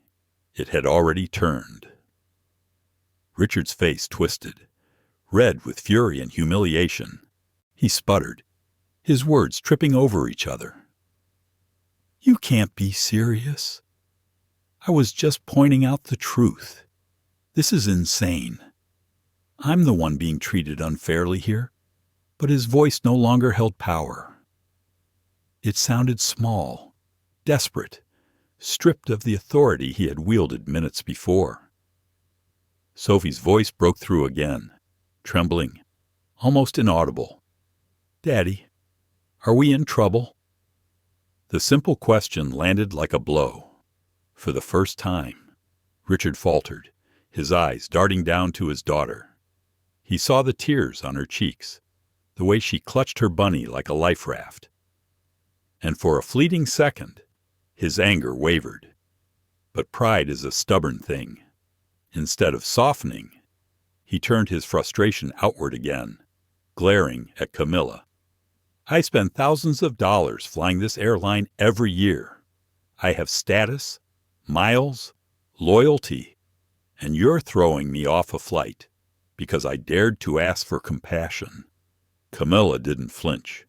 It had already turned. Richard's face twisted, red with fury and humiliation. He sputtered, his words tripping over each other. "You can't be serious. I was just pointing out the truth. This is insane. I'm the one being treated unfairly here." But his voice no longer held power. It sounded small, desperate, stripped of the authority he had wielded minutes before. Sophie's voice broke through again, trembling, almost inaudible. "Daddy, are we in trouble?" The simple question landed like a blow. For the first time, Richard faltered, his eyes darting down to his daughter. He saw the tears on her cheeks, the way she clutched her bunny like a life raft. And for a fleeting second, his anger wavered. But pride is a stubborn thing. Instead of softening, he turned his frustration outward again, glaring at Camilla. "I spend thousands of dollars flying this airline every year. I have status, miles, loyalty, and you're throwing me off a flight because I dared to ask for compassion." Camilla didn't flinch.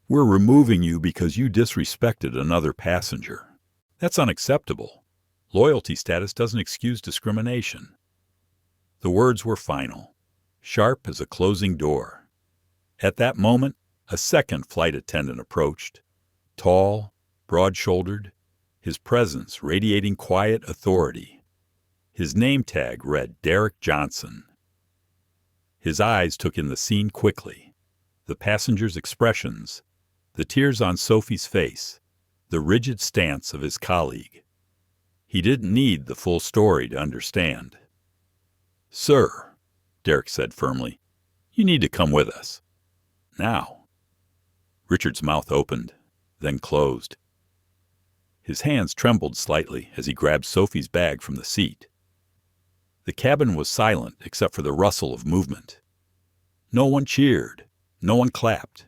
"We're removing you because you disrespected another passenger. That's unacceptable. Loyalty status doesn't excuse discrimination." The words were final, sharp as a closing door. At that moment, a second flight attendant approached, tall, broad-shouldered, his presence radiating quiet authority. His name tag read Derek Johnson. His eyes took in the scene quickly, the passengers' expressions, the tears on Sophie's face, the rigid stance of his colleague. He didn't need the full story to understand. "Sir," Derek said firmly, "you need to come with us. Now." Richard's mouth opened, then closed. His hands trembled slightly as he grabbed Sophie's bag from the seat. The cabin was silent except for the rustle of movement. No one cheered, no one clapped,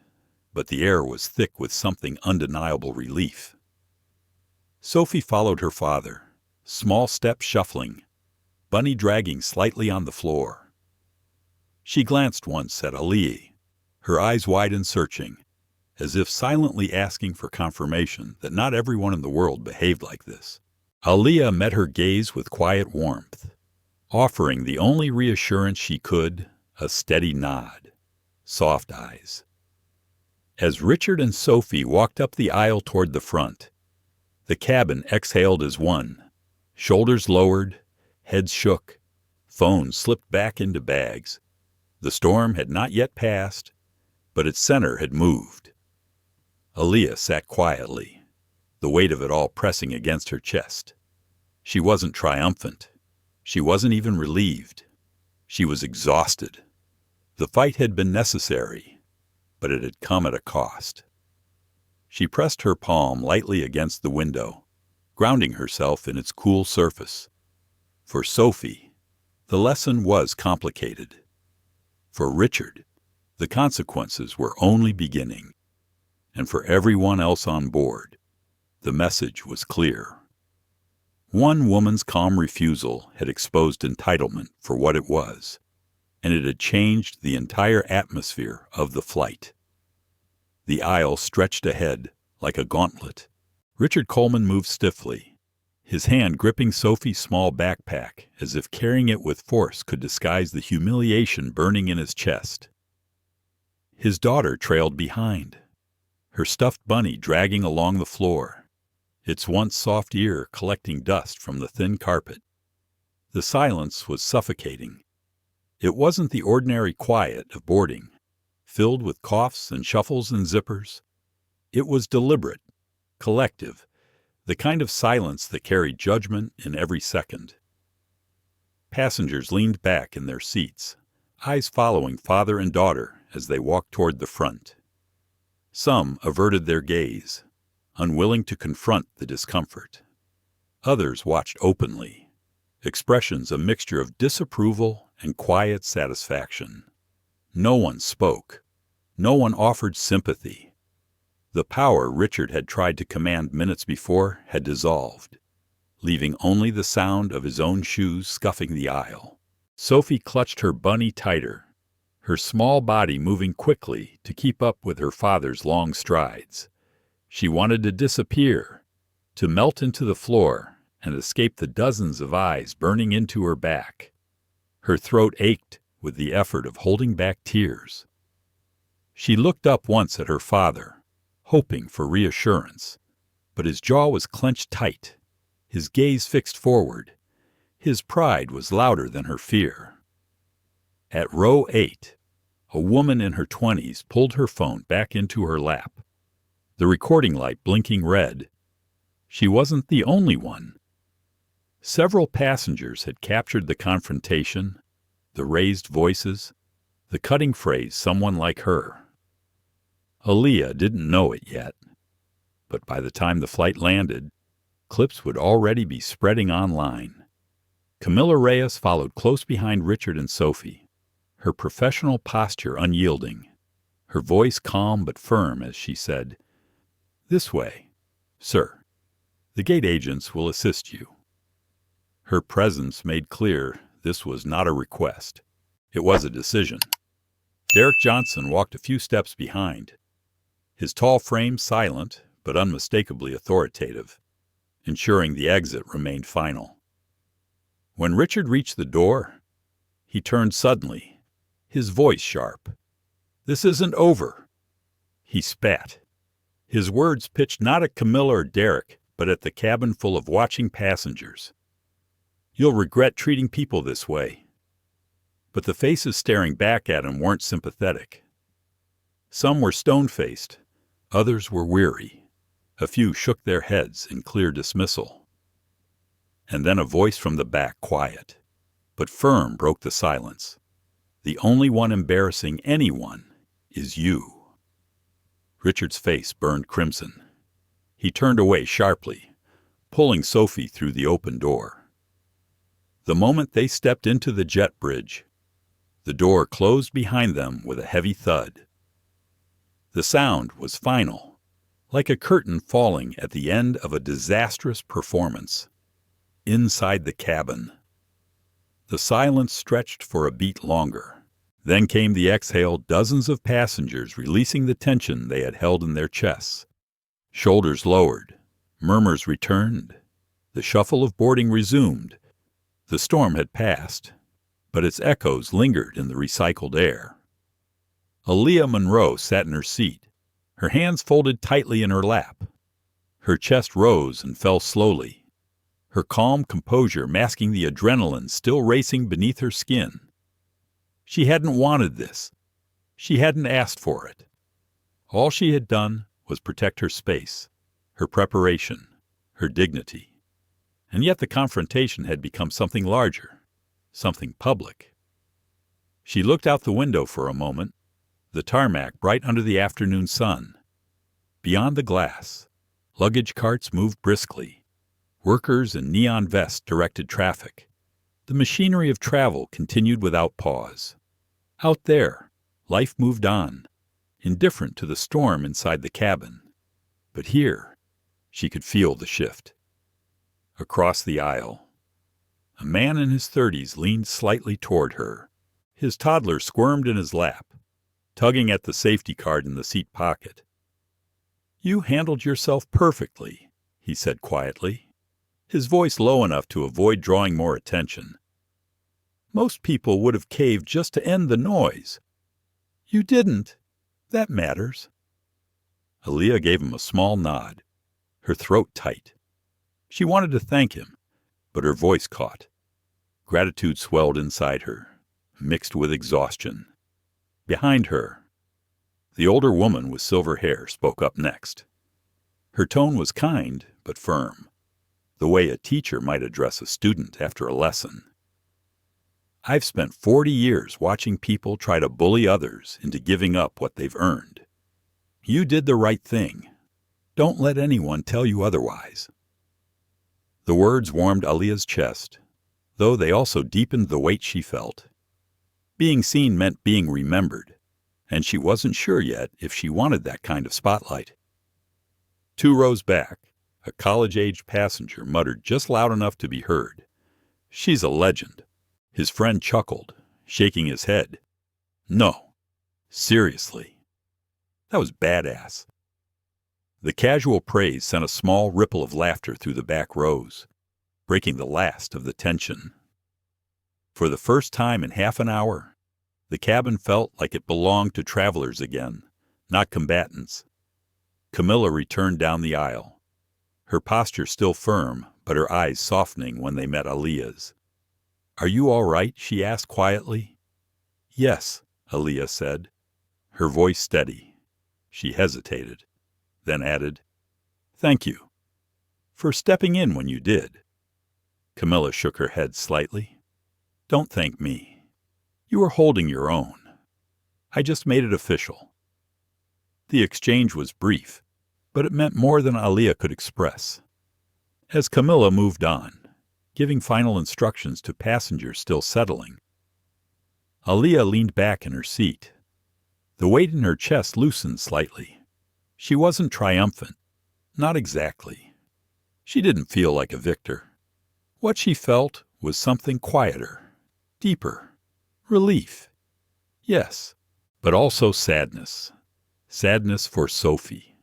but the air was thick with something undeniable relief. Sophie followed her father, small steps shuffling, bunny dragging slightly on the floor. She glanced once at Aaliyah, her eyes wide and searching, as if silently asking for confirmation that not everyone in the world behaved like this. Aaliyah met her gaze with quiet warmth, offering the only reassurance she could, a steady nod, soft eyes. As Richard and Sophie walked up the aisle toward the front, the cabin exhaled as one, shoulders lowered, heads shook, phones slipped back into bags. The storm had not yet passed, but its center had moved. Aaliyah sat quietly, the weight of it all pressing against her chest. She wasn't triumphant. She wasn't even relieved. She was exhausted. The fight had been necessary, but it had come at a cost. She pressed her palm lightly against the window, grounding herself in its cool surface. For Sophie, the lesson was complicated. For Richard, the consequences were only beginning. And for everyone else on board, the message was clear. One woman's calm refusal had exposed entitlement for what it was, and it had changed the entire atmosphere of the flight. The aisle stretched ahead like a gauntlet. Richard Coleman moved stiffly, his hand gripping Sophie's small backpack as if carrying it with force could disguise the humiliation burning in his chest. His daughter trailed behind, her stuffed bunny dragging along the floor, its once soft ear collecting dust from the thin carpet. The silence was suffocating. It wasn't the ordinary quiet of boarding, filled with coughs and shuffles and zippers. It was deliberate, collective, the kind of silence that carried judgment in every second. Passengers leaned back in their seats, eyes following father and daughter as they walked toward the front. Some averted their gaze, unwilling to confront the discomfort. Others watched openly, expressions a mixture of disapproval and quiet satisfaction. No one spoke. No one offered sympathy. The power Richard had tried to command minutes before had dissolved, leaving only the sound of his own shoes scuffing the aisle. Sophie clutched her bunny tighter, her small body moving quickly to keep up with her father's long strides. She wanted to disappear, to melt into the floor and escape the dozens of eyes burning into her back. Her throat ached with the effort of holding back tears. She looked up once at her father, hoping for reassurance, but his jaw was clenched tight, his gaze fixed forward. His pride was louder than her fear. At row 8, a woman in her 20s pulled her phone back into her lap, the recording light blinking red. She wasn't the only one. Several passengers had captured the confrontation, the raised voices, the cutting phrase, "someone like her." Aaliyah didn't know it yet, but by the time the flight landed, clips would already be spreading online. Camilla Reyes followed close behind Richard and Sophie, her professional posture unyielding, her voice calm but firm as she said, "This way, sir. The gate agents will assist you." Her presence made clear this was not a request. It was a decision. Derek Johnson walked a few steps behind, his tall frame silent but unmistakably authoritative, ensuring the exit remained final. When Richard reached the door, he turned suddenly, his voice sharp. "This isn't over." He spat. His words pitched not at Camilla or Derek, but at the cabin full of watching passengers. "You'll regret treating people this way." But the faces staring back at him weren't sympathetic. Some were stone-faced, others were weary. A few shook their heads in clear dismissal. And then a voice from the back, quiet but firm, broke the silence. "The only one embarrassing anyone is you." Richard's face burned crimson. He turned away sharply, pulling Sophie through the open door. The moment they stepped into the jet bridge, the door closed behind them with a heavy thud. The sound was final, like a curtain falling at the end of a disastrous performance. Inside the cabin, the silence stretched for a beat longer. Then came the exhale, dozens of passengers releasing the tension they had held in their chests. Shoulders lowered, murmurs returned, the shuffle of boarding resumed. The storm had passed, but its echoes lingered in the recycled air. Aaliyah Monroe sat in her seat, her hands folded tightly in her lap. Her chest rose and fell slowly, her calm composure masking the adrenaline still racing beneath her skin. She hadn't wanted this. She hadn't asked for it. All she had done was protect her space, her preparation, her dignity. And yet the confrontation had become something larger, something public. She looked out the window for a moment, the tarmac bright under the afternoon sun. Beyond the glass, luggage carts moved briskly. Workers in neon vests directed traffic. The machinery of travel continued without pause. Out there, life moved on, indifferent to the storm inside the cabin. But here, she could feel the shift. Across the aisle, a man in his 30s leaned slightly toward her. His toddler squirmed in his lap, tugging at the safety card in the seat pocket. "You handled yourself perfectly," he said quietly, his voice low enough to avoid drawing more attention. "Most people would have caved just to end the noise. You didn't. That matters." Aaliyah gave him a small nod, her throat tight. She wanted to thank him, but her voice caught. Gratitude swelled inside her, mixed with exhaustion. Behind her, the older woman with silver hair spoke up next. Her tone was kind but firm, the way a teacher might address a student after a lesson. "I've spent 40 years watching people try to bully others into giving up what they've earned. You did the right thing. Don't let anyone tell you otherwise." The words warmed Aaliyah's chest, though they also deepened the weight she felt. Being seen meant being remembered, and she wasn't sure yet if she wanted that kind of spotlight. 2 rows back, a college-aged passenger muttered just loud enough to be heard, "She's a legend." His friend chuckled, shaking his head. "No, seriously. That was badass." The casual praise sent a small ripple of laughter through the back rows, breaking the last of the tension. For the first time in half an hour, the cabin felt like it belonged to travelers again, not combatants. Camilla returned down the aisle, her posture still firm but her eyes softening when they met Aaliyah's. "Are you all right?" she asked quietly. "Yes," Aaliyah said, her voice steady. She hesitated, then added, "Thank you for stepping in when you did." Camilla shook her head slightly. "Don't thank me. You were holding your own. I just made it official." The exchange was brief, but it meant more than Aaliyah could express. As Camilla moved on, giving final instructions to passengers still settling, Aaliyah leaned back in her seat. The weight in her chest loosened slightly. She wasn't triumphant. Not exactly. She didn't feel like a victor. What she felt was something quieter, deeper, relief. Yes, but also sadness. Sadness for Sophie.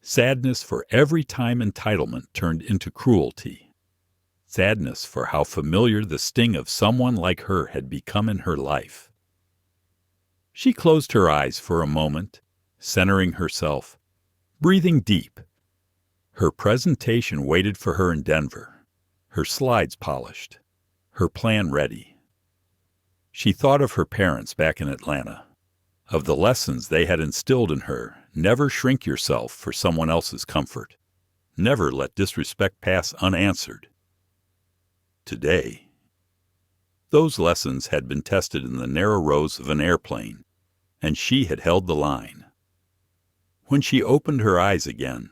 Sadness for every time entitlement turned into cruelty. Sadness for how familiar the sting of someone like her had become in her life. She closed her eyes for a moment, centering herself, breathing deep. Her presentation waited for her in Denver, her slides polished, her plan ready. She thought of her parents back in Atlanta, of the lessons they had instilled in her. Never shrink yourself for someone else's comfort. Never let disrespect pass unanswered. Today, those lessons had been tested in the narrow rows of an airplane, and she had held the line. When she opened her eyes again,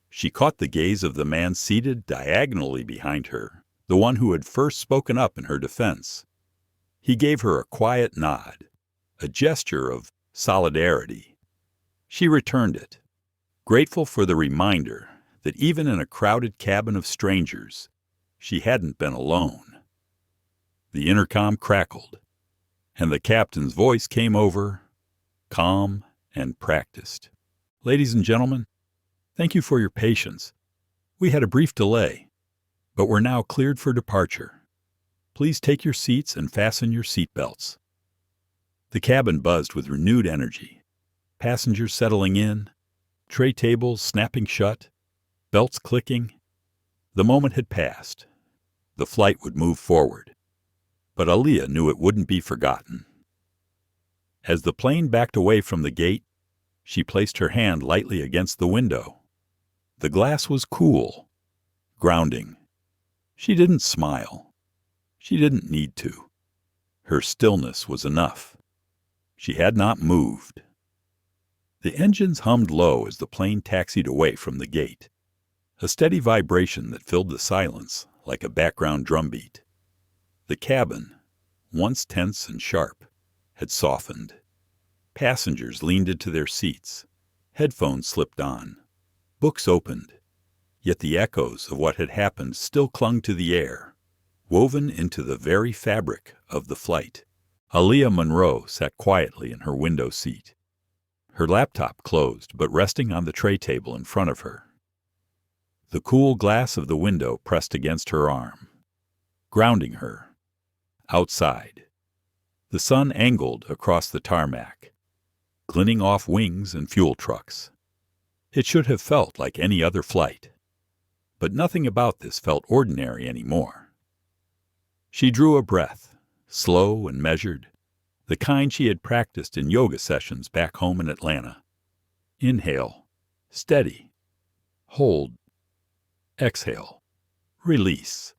she caught the gaze of the man seated diagonally behind her, the one who had first spoken up in her defense. He gave her a quiet nod, a gesture of solidarity. She returned it, grateful for the reminder that even in a crowded cabin of strangers, she hadn't been alone. The intercom crackled, and the captain's voice came over, calm and practiced. "Ladies and gentlemen, thank you for your patience. We had a brief delay, but we're now cleared for departure. Please take your seats and fasten your seatbelts." The cabin buzzed with renewed energy. Passengers settling in, tray tables snapping shut, belts clicking. The moment had passed. The flight would move forward. But Aaliyah knew it wouldn't be forgotten. As the plane backed away from the gate, she placed her hand lightly against the window. The glass was cool, grounding. She didn't smile. She didn't need to. Her stillness was enough. She had not moved. The engines hummed low as the plane taxied away from the gate, a steady vibration that filled the silence like a background drumbeat. The cabin, once tense and sharp, had softened. Passengers leaned into their seats. Headphones slipped on. Books opened. Yet the echoes of what had happened still clung to the air, woven into the very fabric of the flight. Aaliyah Monroe sat quietly in her window seat, her laptop closed but resting on the tray table in front of her. The cool glass of the window pressed against her arm, grounding her. Outside, the sun angled across the tarmac, glinting off wings and fuel trucks. It should have felt like any other flight, but nothing about this felt ordinary anymore. She drew a breath, slow and measured, the kind she had practiced in yoga sessions back home in Atlanta. Inhale, steady, hold, exhale, release.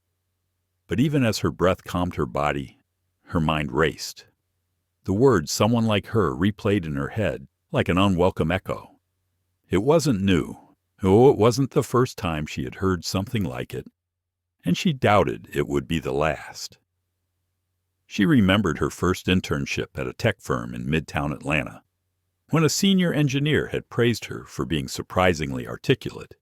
But even as her breath calmed her body, her mind raced. The words someone like her replayed in her head like an unwelcome echo. It wasn't new. Oh, it wasn't the first time she had heard something like it, and she doubted it would be the last. She remembered her first internship at a tech firm in Midtown Atlanta, when a senior engineer had praised her for being surprisingly articulate.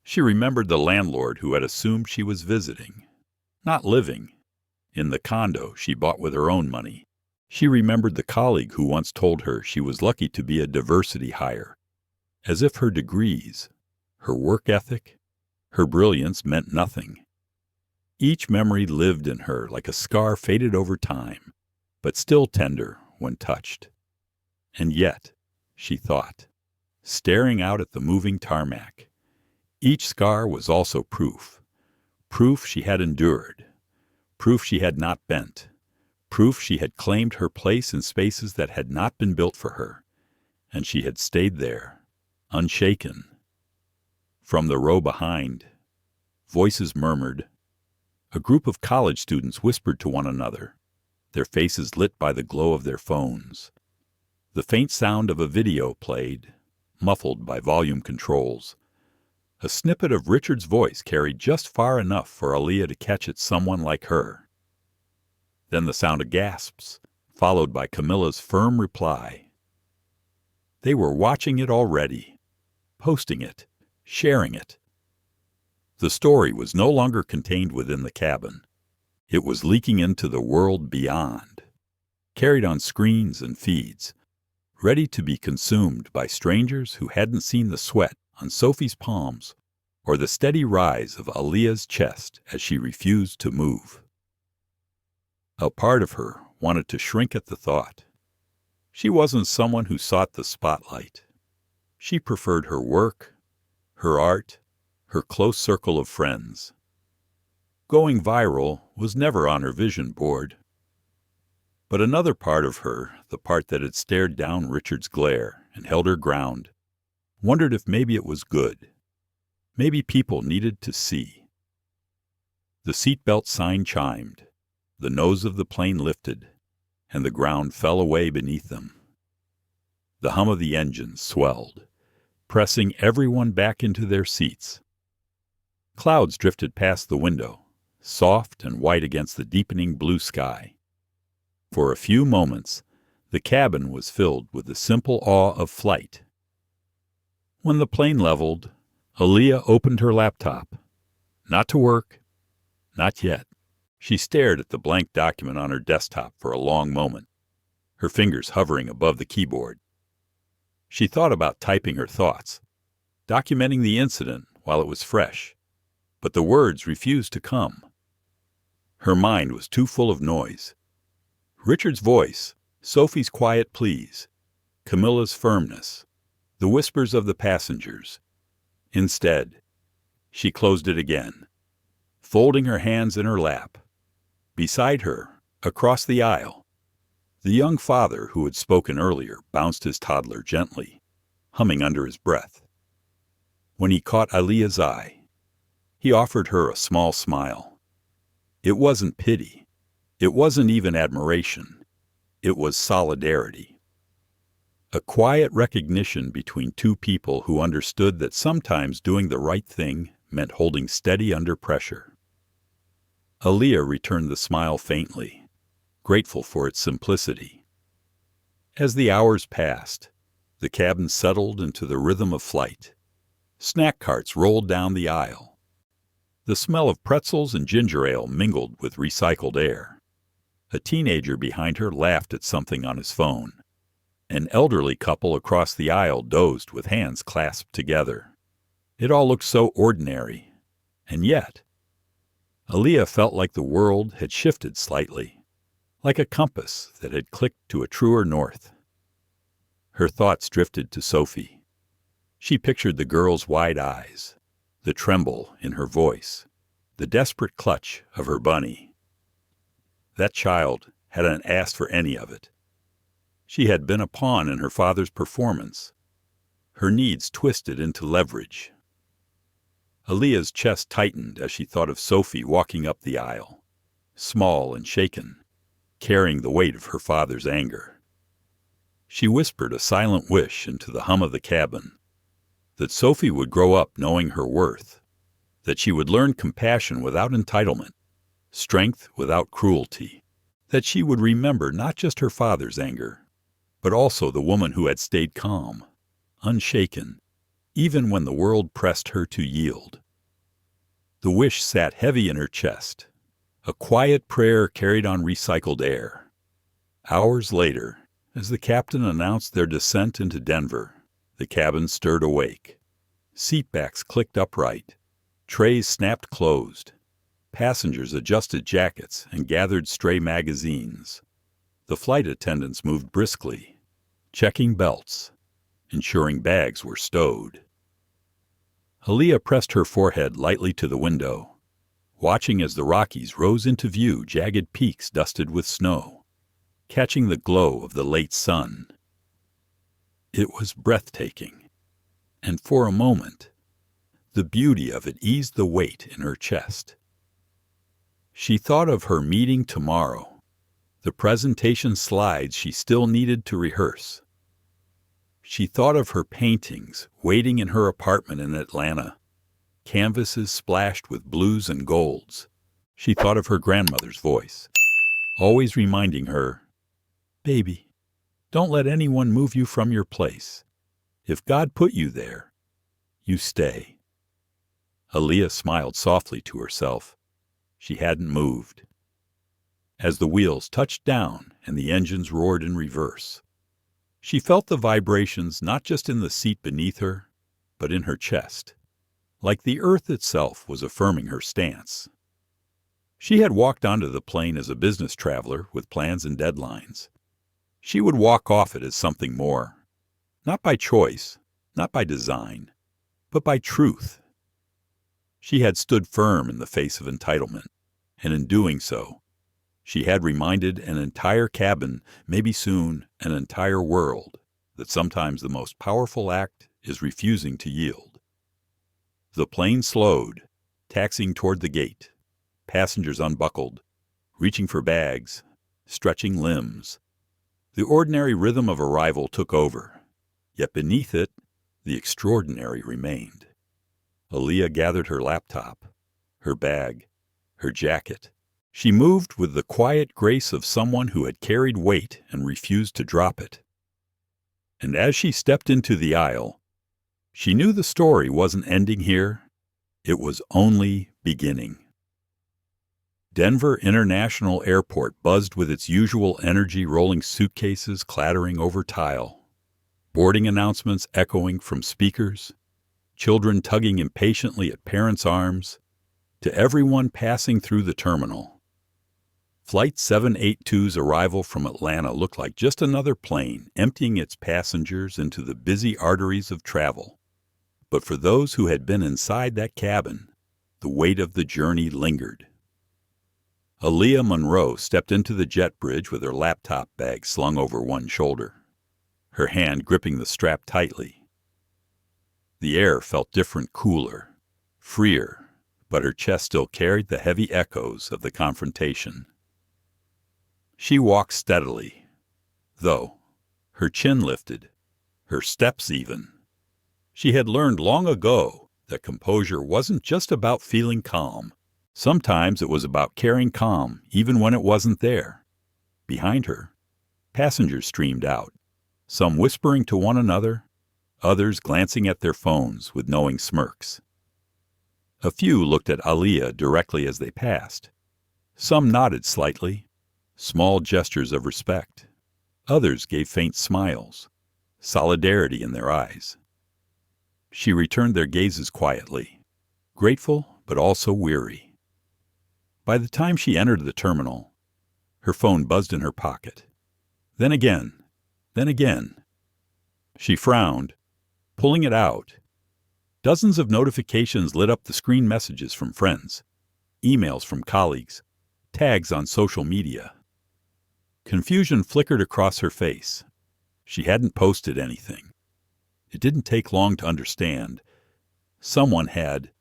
She remembered the landlord who had assumed she was visiting, not living, in the condo she bought with her own money. She remembered the colleague who once told her she was lucky to be a diversity hire, as if her degrees, her work ethic, her brilliance meant nothing. Each memory lived in her like a scar faded over time, but still tender when touched. And yet, she thought, staring out at the moving tarmac, each scar was also proof Proof she had endured. Proof she had not bent. Proof she had claimed her place in spaces that had not been built for her, and she had stayed there, unshaken. From the row behind, voices murmured. A group of college students whispered to one another, their faces lit by the glow of their phones. The faint sound of a video played, muffled by volume controls. A snippet of Richard's voice carried just far enough for Aaliyah to catch it someone like her. Then the sound of gasps, followed by Camilla's firm reply. They were watching it already, posting it, sharing it. The story was no longer contained within the cabin. It was leaking into the world beyond, carried on screens and feeds, ready to be consumed by strangers who hadn't seen the sweat on Sophie's palms or the steady rise of Aaliyah's chest as she refused to move. A part of her wanted to shrink at the thought. She wasn't someone who sought the spotlight. She preferred her work, her art, her close circle of friends. Going viral was never on her vision board. But another part of her, the part that had stared down Richard's glare and held her ground, wondered if maybe it was good. Maybe people needed to see. The seatbelt sign chimed, the nose of the plane lifted, and the ground fell away beneath them. The hum of the engine swelled, pressing everyone back into their seats. Clouds drifted past the window, soft and white against the deepening blue sky. For a few moments, the cabin was filled with the simple awe of flight. When the plane leveled, Aaliyah opened her laptop. Not to work. Not yet. She stared at the blank document on her desktop for a long moment, her fingers hovering above the keyboard. She thought about typing her thoughts, documenting the incident while it was fresh, but the words refused to come. Her mind was too full of noise. Richard's voice, Sophie's quiet pleas, Camilla's firmness, the whispers of the passengers. Instead, she closed it again, folding her hands in her lap. Beside her, across the aisle, the young father who had spoken earlier bounced his toddler gently, humming under his breath. When he caught Aaliyah's eye, he offered her a small smile. It wasn't pity. It wasn't even admiration. It was solidarity. A quiet recognition between two people who understood that sometimes doing the right thing meant holding steady under pressure. Aaliyah returned the smile faintly, grateful for its simplicity. As the hours passed, the cabin settled into the rhythm of flight. Snack carts rolled down the aisle. The smell of pretzels and ginger ale mingled with recycled air. A teenager behind her laughed at something on his phone. An elderly couple across the aisle dozed with hands clasped together. It all looked so ordinary, and yet Aaliyah felt like the world had shifted slightly, like a compass that had clicked to a truer north. Her thoughts drifted to Sophie. She pictured the girl's wide eyes, the tremble in her voice, the desperate clutch of her bunny. That child hadn't asked for any of it. She had been a pawn in her father's performance, her needs twisted into leverage. Aaliyah's chest tightened as she thought of Sophie walking up the aisle, small and shaken, carrying the weight of her father's anger. She whispered a silent wish into the hum of the cabin, that Sophie would grow up knowing her worth, that she would learn compassion without entitlement, strength without cruelty, that she would remember not just her father's anger, but also the woman who had stayed calm, unshaken, even when the world pressed her to yield. The wish sat heavy in her chest, a quiet prayer carried on recycled air. Hours later, as the captain announced their descent into Denver, the cabin stirred awake. Seatbacks clicked upright. Trays snapped closed. Passengers adjusted jackets and gathered stray magazines. The flight attendants moved briskly, checking belts, ensuring bags were stowed. Aaliyah pressed her forehead lightly to the window, watching as the Rockies rose into view, jagged peaks dusted with snow, catching the glow of the late sun. It was breathtaking, and for a moment, the beauty of it eased the weight in her chest. She thought of her meeting tomorrow, the presentation slides she still needed to rehearse. She thought of her paintings waiting in her apartment in Atlanta, canvases splashed with blues and golds. She thought of her grandmother's voice, always reminding her, "Baby, don't let anyone move you from your place. If God put you there, you stay." Aaliyah smiled softly to herself. She hadn't moved. As the wheels touched down and the engines roared in reverse, she felt the vibrations not just in the seat beneath her, but in her chest, like the earth itself was affirming her stance. She had walked onto the plane as a business traveler with plans and deadlines. She would walk off it as something more, not by choice, not by design, but by truth. She had stood firm in the face of entitlement, and in doing so, she had reminded an entire cabin, maybe soon an entire world, that sometimes the most powerful act is refusing to yield. The plane slowed, taxiing toward the gate. Passengers unbuckled, reaching for bags, stretching limbs. The ordinary rhythm of arrival took over, yet beneath it, the extraordinary remained. Aaliyah gathered her laptop, her bag, her jacket. She moved with the quiet grace of someone who had carried weight and refused to drop it. And as she stepped into the aisle, she knew the story wasn't ending here. It was only beginning. Denver International Airport buzzed with its usual energy, rolling suitcases clattering over tile, boarding announcements echoing from speakers, children tugging impatiently at parents' arms, to everyone passing through the terminal. Flight 782's arrival from Atlanta looked like just another plane emptying its passengers into the busy arteries of travel. But for those who had been inside that cabin, the weight of the journey lingered. Aaliyah Monroe stepped into the jet bridge with her laptop bag slung over one shoulder, her hand gripping the strap tightly. The air felt different, cooler, freer, but her chest still carried the heavy echoes of the confrontation. She walked steadily, though, her chin lifted, her steps even. She had learned long ago that composure wasn't just about feeling calm. Sometimes it was about carrying calm even when it wasn't there. Behind her, passengers streamed out, some whispering to one another, others glancing at their phones with knowing smirks. A few looked at Aaliyah directly as they passed. Some nodded slightly, small gestures of respect. Others gave faint smiles, solidarity in their eyes. She returned their gazes quietly, grateful but also weary. By the time she entered the terminal, her phone buzzed in her pocket. Then again. She frowned, pulling it out. Dozens of notifications lit up the screen, messages from friends, emails from colleagues, tags on social media. Confusion flickered across her face. She hadn't posted anything. It didn't take long to understand. Someone had.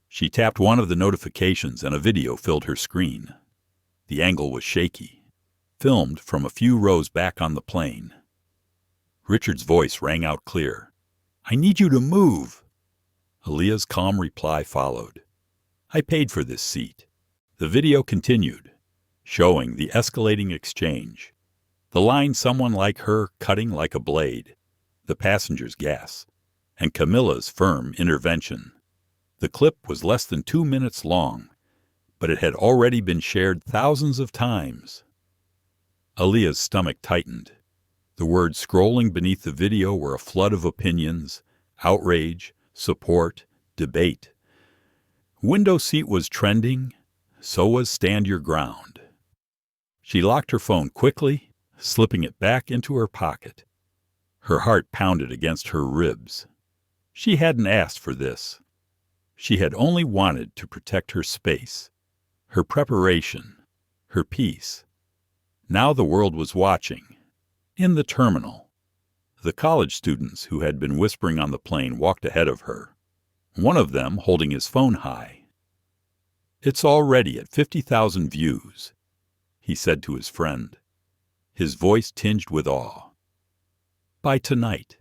She tapped one of the notifications and a video filled her screen. The angle was shaky, filmed from a few rows back on the plane. Richard's voice rang out clear. "I need you to move." Aaliyah's calm reply followed. "I paid for this seat." The video continued, showing the escalating exchange. The line someone like her cutting like a blade, the passenger's gas, and Camilla's firm intervention. The clip was less than 2 minutes long, but it had already been shared thousands of times. Aaliyah's stomach tightened. The words scrolling beneath the video were a flood of opinions, outrage, support, debate. Window seat was trending, so was stand your ground. She locked her phone quickly, slipping it back into her pocket. Her heart pounded against her ribs. She hadn't asked for this. She had only wanted to protect her space, her preparation, her peace. Now the world was watching. In the terminal, the college students who had been whispering on the plane walked ahead of her, one of them holding his phone high. "It's already at 50,000 views," he said to his friend, his voice tinged with awe. "By tonight,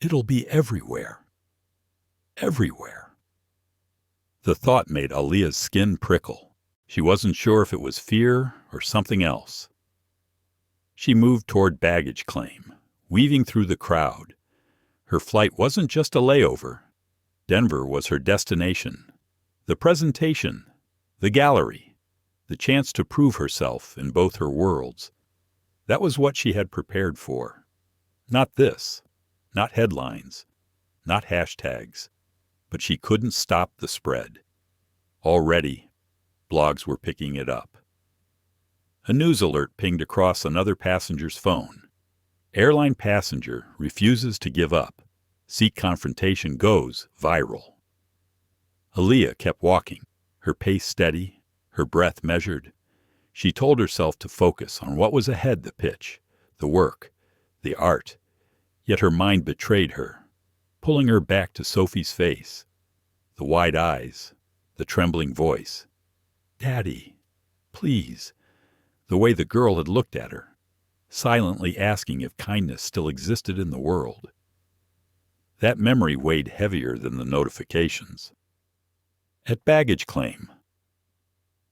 it'll be everywhere. Everywhere." The thought made Aaliyah's skin prickle. She wasn't sure if it was fear or something else. She moved toward baggage claim, weaving through the crowd. Her flight wasn't just a layover. Denver was her destination. The presentation, the gallery, the chance to prove herself in both her worlds. That was what she had prepared for. Not this, not headlines, not hashtags, but she couldn't stop the spread. Already, blogs were picking it up. A news alert pinged across another passenger's phone. Airline passenger refuses to give up. Seat confrontation goes viral. Aaliyah kept walking, her pace steady, her breath measured. She told herself to focus on what was ahead: the pitch, the work, the art. Yet her mind betrayed her, pulling her back to Sophie's face, the wide eyes, the trembling voice. "Daddy, please," the way the girl had looked at her, silently asking if kindness still existed in the world. That memory weighed heavier than the notifications. At baggage claim,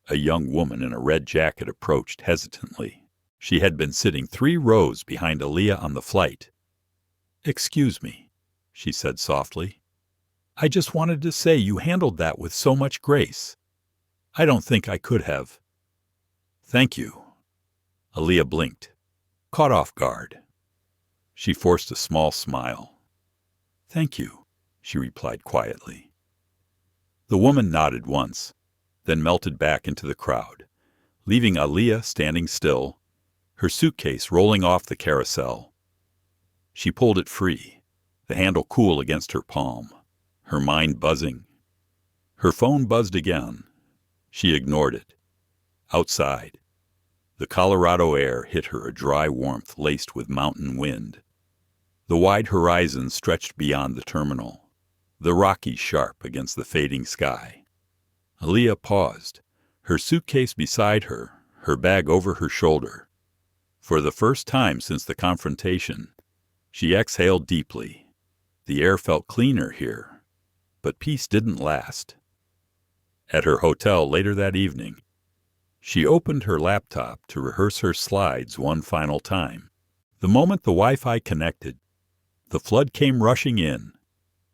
a young woman in a red jacket approached hesitantly. She had been sitting 3 rows behind Aaliyah on the flight. "Excuse me," she said softly. "I just wanted to say you handled that with so much grace. I don't think I could have." "Thank you." Aaliyah blinked, caught off guard. She forced a small smile. "Thank you," she replied quietly. The woman nodded once, then melted back into the crowd, leaving Aaliyah standing still, her suitcase rolling off the carousel. She pulled it free, the handle cool against her palm, her mind buzzing. Her phone buzzed again. She ignored it. Outside, the Colorado air hit her a dry warmth laced with mountain wind. The wide horizon stretched beyond the terminal, the Rockies sharp against the fading sky. Aaliyah paused, her suitcase beside her, her bag over her shoulder. For the first time since the confrontation, she exhaled deeply. The air felt cleaner here, but peace didn't last. At her hotel later that evening, she opened her laptop to rehearse her slides one final time. The moment the Wi-Fi connected, the flood came rushing in.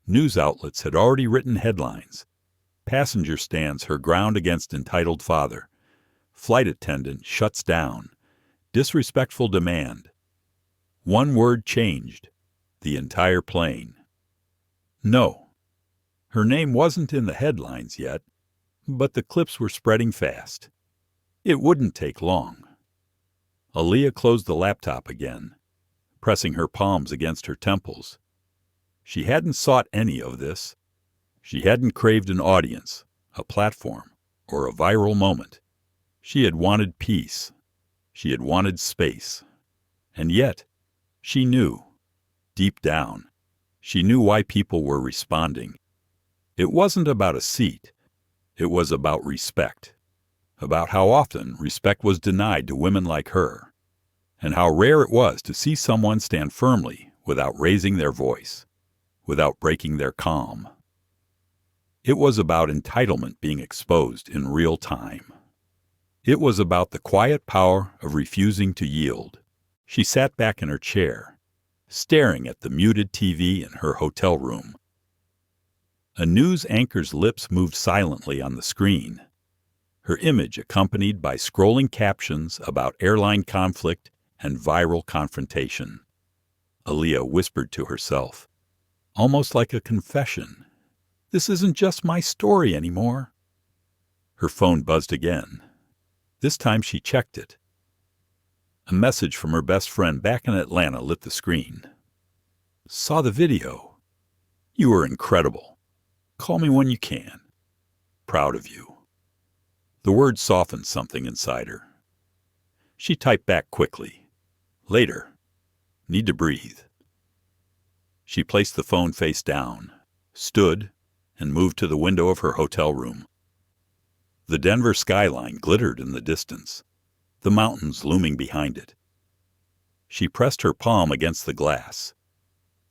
News outlets had already written headlines. Passenger stands her ground against entitled father. Flight attendant shuts down. Disrespectful demand. One word changed the entire plane. No. Her name wasn't in the headlines yet, but the clips were spreading fast. It wouldn't take long. Aaliyah closed the laptop again, pressing her palms against her temples. She hadn't sought any of this. She hadn't craved an audience, a platform, or a viral moment. She had wanted peace. She had wanted space. And yet, she knew, deep down, she knew why people were responding. It wasn't about a seat. It was about respect. About how often respect was denied to women like her, and how rare it was to see someone stand firmly without raising their voice, without breaking their calm. It was about entitlement being exposed in real time. It was about the quiet power of refusing to yield. She sat back in her chair, staring at the muted TV in her hotel room. A news anchor's lips moved silently on the screen, her image accompanied by scrolling captions about airline conflict and viral confrontation. Aaliyah whispered to herself, almost like a confession, "This isn't just my story anymore." Her phone buzzed again. This time she checked it. A message from her best friend back in Atlanta lit the screen. "Saw the video. You were incredible. Call me when you can. Proud of you. The words softened something inside her. She typed back quickly. Later. Need to breathe. She placed the phone face down, stood, and moved to the window of her hotel room. The Denver skyline glittered in the distance, the mountains looming behind it. She pressed her palm against the glass,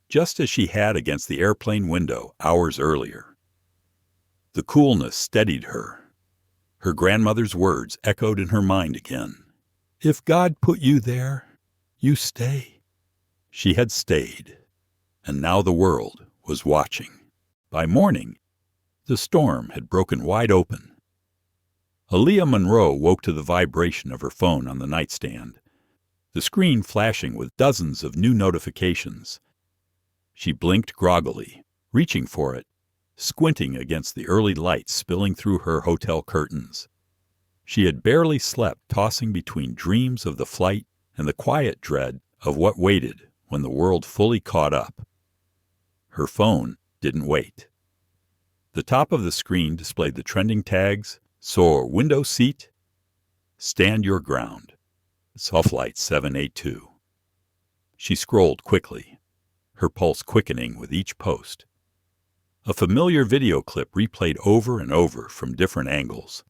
just as she had against the airplane window hours earlier. The coolness steadied her. Her grandmother's words echoed in her mind again. If God put you there, you stay. She had stayed, and now the world was watching. By morning, the storm had broken wide open. Aaliyah Monroe woke to the vibration of her phone on the nightstand, the screen flashing with dozens of new notifications. She blinked groggily, reaching for it, squinting against the early light spilling through her hotel curtains. She had barely slept, tossing between dreams of the flight and the quiet dread of what waited when the world fully caught up. Her phone didn't wait. The top of the screen displayed the trending tags: Soar window seat, stand your ground, Flight 782. She scrolled quickly, her pulse quickening with each post. A familiar video clip replayed over and over from different angles.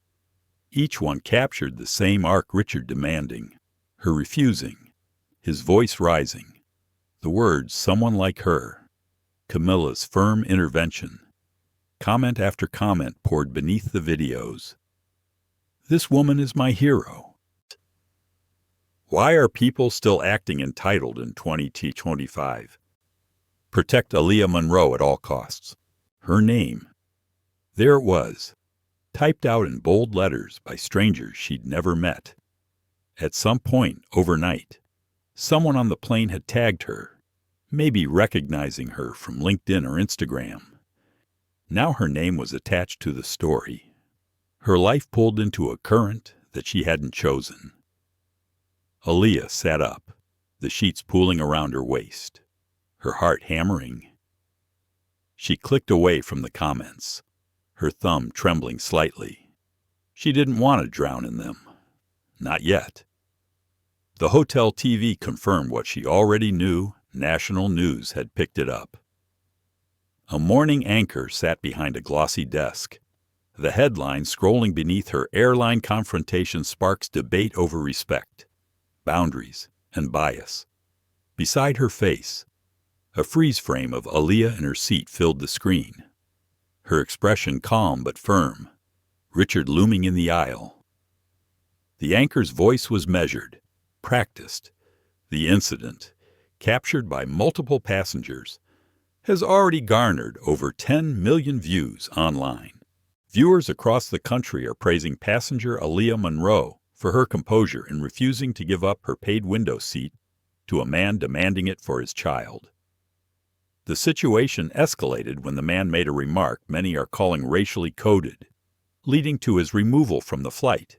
Each one captured the same arc: Richard demanding, her refusing, his voice rising, the words "someone like her," Camilla's firm intervention. Comment after comment poured beneath the videos. This woman is my hero. Why are people still acting entitled in 2025? Protect Aaliyah Monroe at all costs. Her name. There it was, typed out in bold letters by strangers she'd never met. At some point overnight, someone on the plane had tagged her, maybe recognizing her from LinkedIn or Instagram. Now her name was attached to the story. Her life pulled into a current that she hadn't chosen. Aaliyah sat up, the sheets pooling around her waist, her heart hammering. She clicked away from the comments, her thumb trembling slightly. She didn't want to drown in them. Not yet. The hotel TV confirmed what she already knew. National news had picked it up. A morning anchor sat behind a glossy desk. The headline scrolling beneath her: Airline confrontation sparks debate over respect, boundaries, and bias. Beside her face, a freeze frame of Aaliyah in her seat filled the screen. Her expression calm but firm, Richard looming in the aisle. The anchor's voice was measured, practiced. The incident, captured by multiple passengers, has already garnered over 10 million views online. Viewers across the country are praising passenger Aaliyah Monroe for her composure in refusing to give up her paid window seat to a man demanding it for his child. The situation escalated when the man made a remark many are calling racially coded, leading to his removal from the flight.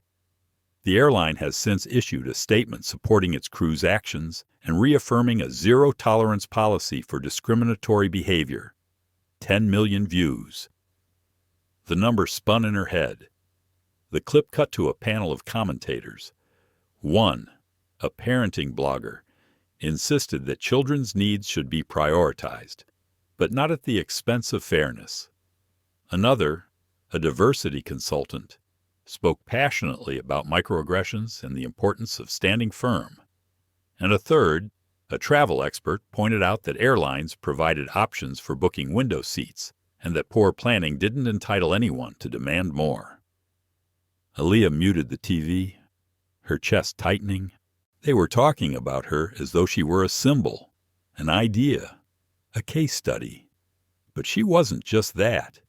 The airline has since issued a statement supporting its crew's actions and reaffirming a zero-tolerance policy for discriminatory behavior. 10 million views. The number spun in her head. The clip cut to a panel of commentators. One, a parenting blogger, insisted that children's needs should be prioritized, but not at the expense of fairness. Another, a diversity consultant, spoke passionately about microaggressions and the importance of standing firm. And a third, a travel expert, pointed out that airlines provided options for booking window seats and that poor planning didn't entitle anyone to demand more. Aaliyah muted the TV, her chest tightening. They were talking about her as though she were a symbol, an idea, a case study. But she wasn't just that.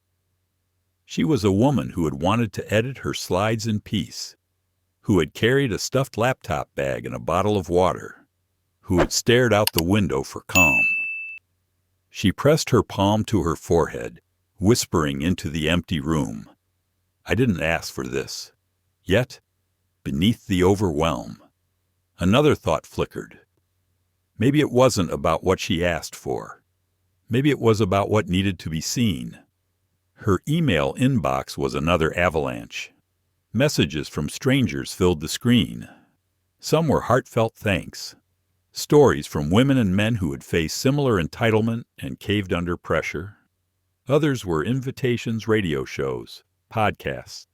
She was a woman who had wanted to edit her slides in peace, who had carried a stuffed laptop bag and a bottle of water, who had stared out the window for calm. She pressed her palm to her forehead, whispering into the empty room, "I didn't ask for this." Yet, beneath the overwhelm, another thought flickered. Maybe it wasn't about what she asked for. Maybe it was about what needed to be seen. Her email inbox was another avalanche. Messages from strangers filled the screen. Some were heartfelt thanks. Stories from women and men who had faced similar entitlement and caved under pressure. Others were invitations, radio shows, podcasts,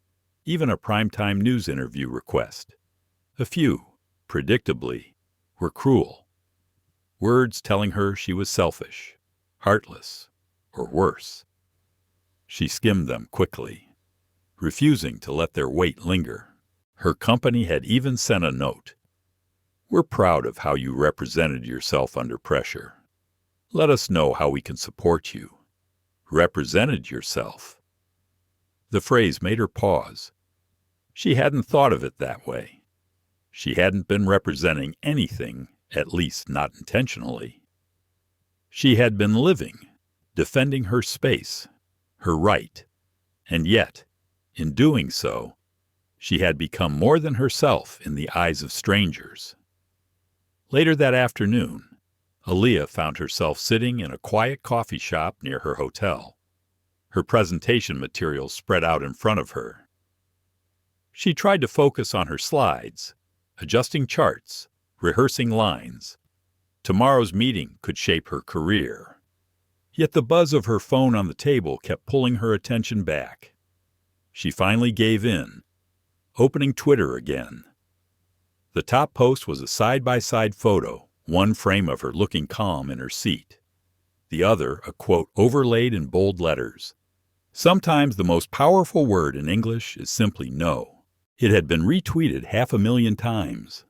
even a primetime news interview request. A few, predictably, were cruel. Words telling her she was selfish, heartless, or worse. She skimmed them quickly, refusing to let their weight linger. Her company had even sent a note. "We're proud of how you represented yourself under pressure. Let us know how we can support you." Represented yourself. The phrase made her pause. She hadn't thought of it that way. She hadn't been representing anything, at least not intentionally. She had been living, defending her space, her right, and yet, in doing so, she had become more than herself in the eyes of strangers. Later that afternoon, Aaliyah found herself sitting in a quiet coffee shop near her hotel, her presentation materials spread out in front of her. She tried to focus on her slides, adjusting charts, rehearsing lines. Tomorrow's meeting could shape her career. Yet the buzz of her phone on the table kept pulling her attention back. She finally gave in, opening Twitter again. The top post was a side-by-side photo, one frame of her looking calm in her seat, the other a quote overlaid in bold letters. "Sometimes the most powerful word in English is simply no." It had been retweeted 500,000 times.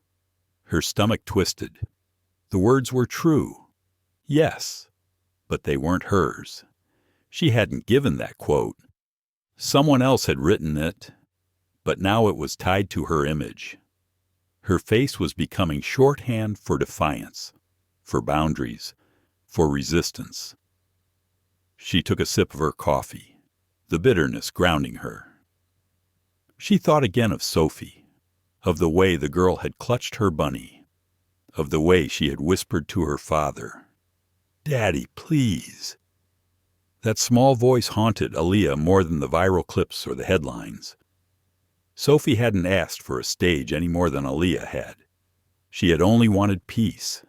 Her stomach twisted. The words were true. Yes, but they weren't hers. She hadn't given that quote. Someone else had written it, but now it was tied to her image. Her face was becoming shorthand for defiance, for boundaries, for resistance. She took a sip of her coffee, the bitterness grounding her. She thought again of Sophie, of the way the girl had clutched her bunny, of the way she had whispered to her father, "Daddy, please." That small voice haunted Aaliyah more than the viral clips or the headlines. Sophie hadn't asked for a stage any more than Aaliyah had. She had only wanted peace.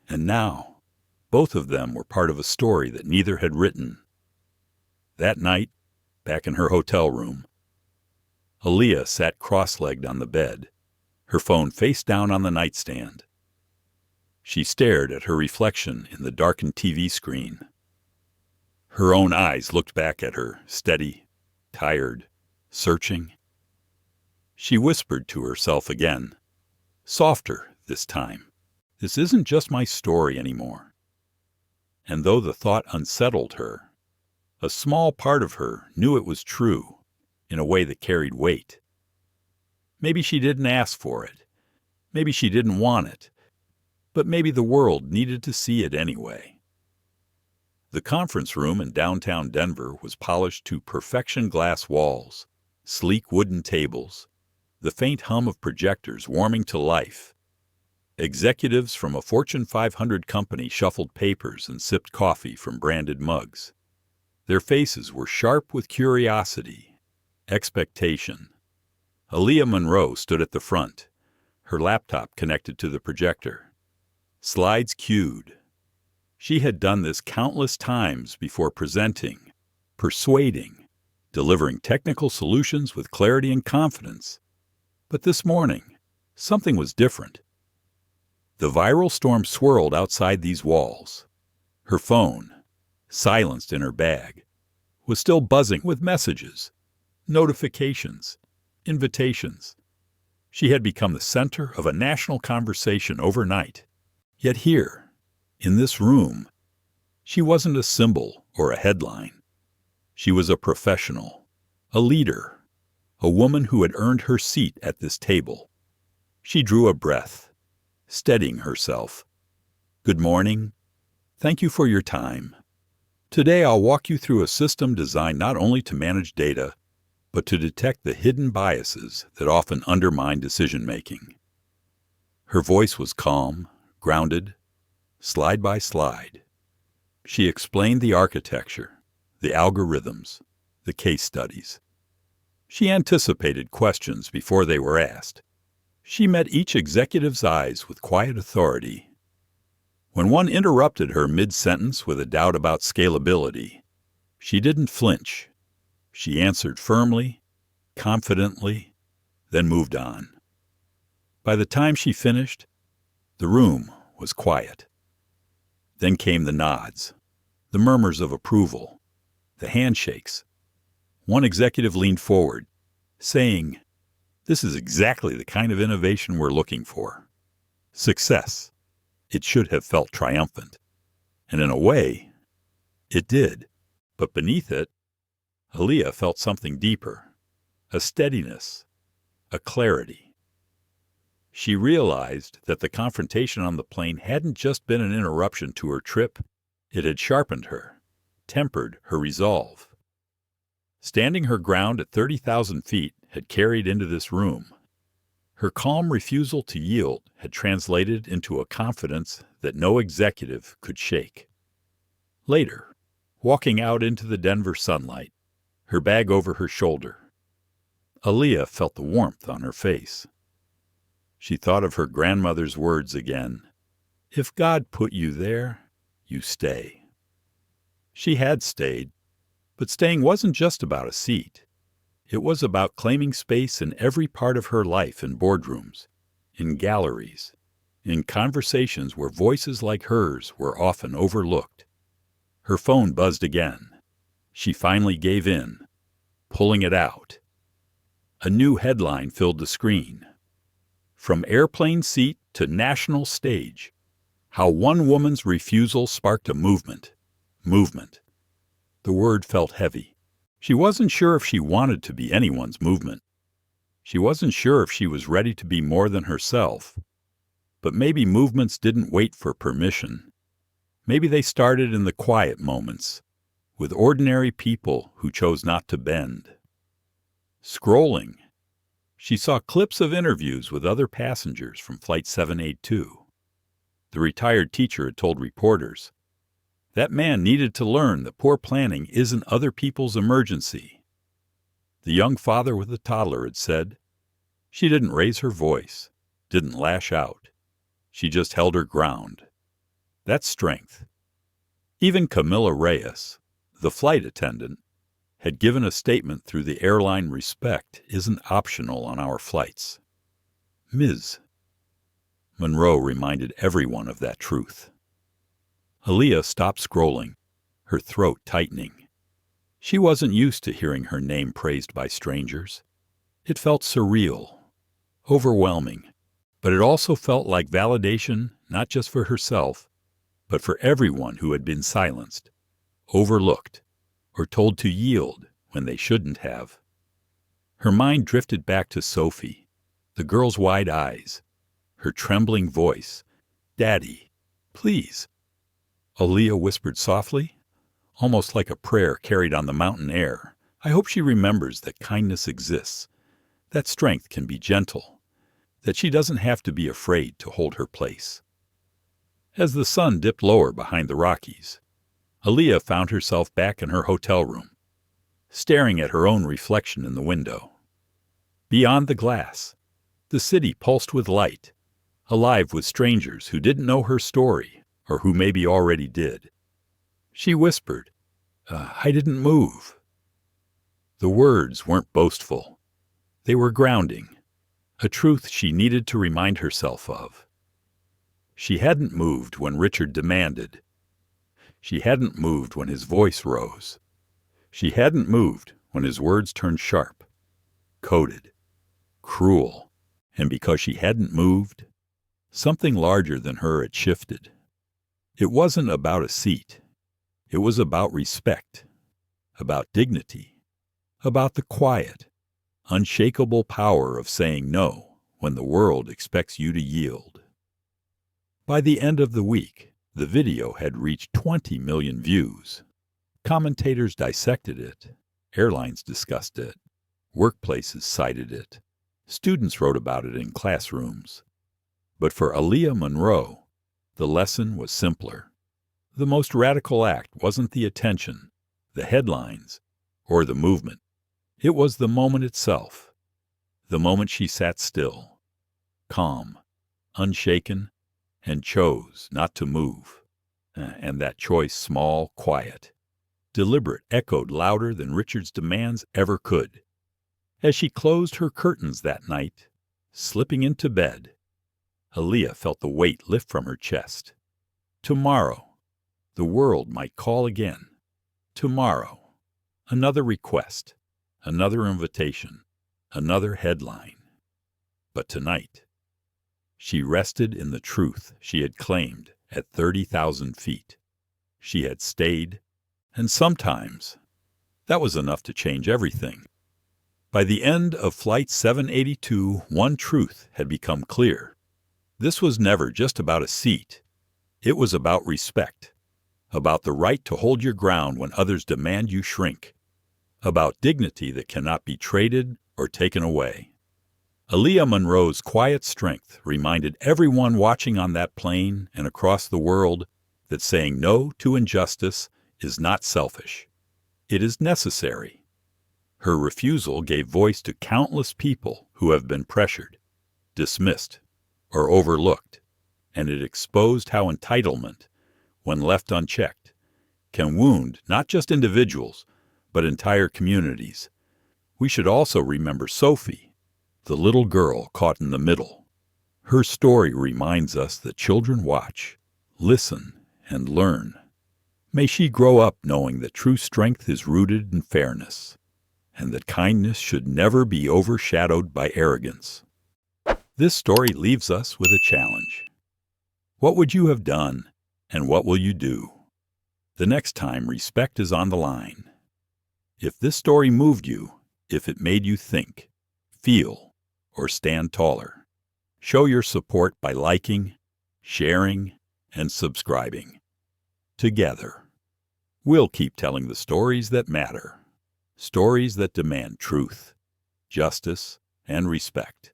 And now, both of them were part of a story that neither had written. That night, back in her hotel room, Aaliyah sat cross-legged on the bed, her phone face down on the nightstand. She stared at her reflection in the darkened TV screen. Her own eyes looked back at her, steady, tired, searching. She whispered to herself again, softer this time. "This isn't just my story anymore." And though the thought unsettled her, a small part of her knew it was true, in a way that carried weight. Maybe she didn't ask for it. Maybe she didn't want it. But maybe the world needed to see it anyway. The conference room in downtown Denver was polished to perfection glass walls, sleek wooden tables, the faint hum of projectors warming to life. Executives from a Fortune 500 company shuffled papers and sipped coffee from branded mugs. Their faces were sharp with curiosity, expectation. Aaliyah Monroe stood at the front, her laptop connected to the projector. Slides cued. She had done this countless times before presenting, persuading, delivering technical solutions with clarity and confidence. But this morning, something was different. The viral storm swirled outside these walls. Her phone, silenced in her bag, was still buzzing with messages, notifications, invitations. She had become the center of a national conversation overnight. Yet here, in this room, she wasn't a symbol or a headline. She was a professional, a leader, a woman who had earned her seat at this table. She drew a breath, steadying herself. "Good morning. Thank you for your time. Today I'll walk you through a system designed not only to manage data, but to detect the hidden biases that often undermine decision-making." Her voice was calm, grounded, slide by slide. She explained the architecture, the algorithms, the case studies. She anticipated questions before they were asked. She met each executive's eyes with quiet authority. When one interrupted her mid-sentence with a doubt about scalability, she didn't flinch. She answered firmly, confidently, then moved on. By the time she finished, the room was quiet. Then came the nods, the murmurs of approval, the handshakes. One executive leaned forward, saying, "This is exactly the kind of innovation we're looking for." Success. It should have felt triumphant. And in a way, it did. But beneath it, Aaliyah felt something deeper, a steadiness, a clarity. She realized that the confrontation on the plane hadn't just been an interruption to her trip, it had sharpened her, tempered her resolve. Standing her ground at 30,000 feet had carried into this room. Her calm refusal to yield had translated into a confidence that no executive could shake. Later, walking out into the Denver sunlight, her bag over her shoulder, Aaliyah felt the warmth on her face. She thought of her grandmother's words again, "If God put you there, you stay." She had stayed, but staying wasn't just about a seat. It was about claiming space in every part of her life in boardrooms, in galleries, in conversations where voices like hers were often overlooked. Her phone buzzed again. She finally gave in, pulling it out. A new headline filled the screen. From airplane seat to national stage, how one woman's refusal sparked a movement. Movement. The word felt heavy. She wasn't sure if she wanted to be anyone's movement. She wasn't sure if she was ready to be more than herself. But maybe movements didn't wait for permission. Maybe they started in the quiet moments, with ordinary people who chose not to bend. Scrolling, she saw clips of interviews with other passengers from Flight 782. The retired teacher had told reporters, "That man needed to learn that poor planning isn't other people's emergency." The young father with the toddler had said, "She didn't raise her voice, didn't lash out. She just held her ground." That's strength. Even Camilla Reyes, the flight attendant, had given a statement through the airline, "Respect isn't optional on our flights." Ms. Monroe reminded everyone of that truth. Aaliyah stopped scrolling, her throat tightening. She wasn't used to hearing her name praised by strangers. It felt surreal, overwhelming, but it also felt like validation not just for herself, but for everyone who had been silenced, overlooked, or told to yield when they shouldn't have. Her mind drifted back to Sophie, the girl's wide eyes, her trembling voice. "Daddy, please." Aaliyah whispered softly, almost like a prayer carried on the mountain air. "I hope she remembers that kindness exists, that strength can be gentle, that she doesn't have to be afraid to hold her place." As the sun dipped lower behind the Rockies, Aaliyah found herself back in her hotel room, staring at her own reflection in the window. Beyond the glass, the city pulsed with light, alive with strangers who didn't know her story, or who maybe already did. She whispered, "I didn't move." The words weren't boastful. They were grounding, a truth she needed to remind herself of. She hadn't moved when Richard demanded. She hadn't moved when his voice rose. She hadn't moved when his words turned sharp, coded, cruel. And because she hadn't moved, something larger than her had shifted. It wasn't about a seat. It was about respect, about dignity, about the quiet, unshakable power of saying no when the world expects you to yield. By the end of the week, the video had reached 20 million views. Commentators dissected it, airlines discussed it, workplaces cited it, students wrote about it in classrooms. But for Aaliyah Monroe, the lesson was simpler. The most radical act wasn't the attention, the headlines, or the movement. It was the moment itself, the moment she sat still, calm, unshaken, and chose not to move. And that choice, small, quiet, deliberate, echoed louder than Richard's demands ever could. As she closed her curtains that night, slipping into bed, Aaliyah felt the weight lift from her chest. Tomorrow, the world might call again. Tomorrow, another request, another invitation, another headline. But tonight, she rested in the truth she had claimed at 30,000 feet. She had stayed, and sometimes that was enough to change everything. By the end of Flight 782, one truth had become clear. This was never just about a seat. It was about respect, about the right to hold your ground when others demand you shrink, about dignity that cannot be traded or taken away. Aaliyah Monroe's quiet strength reminded everyone watching on that plane and across the world that saying no to injustice is not selfish. It is necessary. Her refusal gave voice to countless people who have been pressured, dismissed, or overlooked, and it exposed how entitlement, when left unchecked, can wound not just individuals, but entire communities. We should also remember Sophie, the little girl caught in the middle. Her story reminds us that children watch, listen, and learn. May she grow up knowing that true strength is rooted in fairness, and that kindness should never be overshadowed by arrogance. This story leaves us with a challenge. What would you have done, and what will you do the next time respect is on the line? If this story moved you, if it made you think, feel, or stand taller, show your support by liking, sharing, and subscribing. Together, we'll keep telling the stories that matter, stories that demand truth, justice, and respect.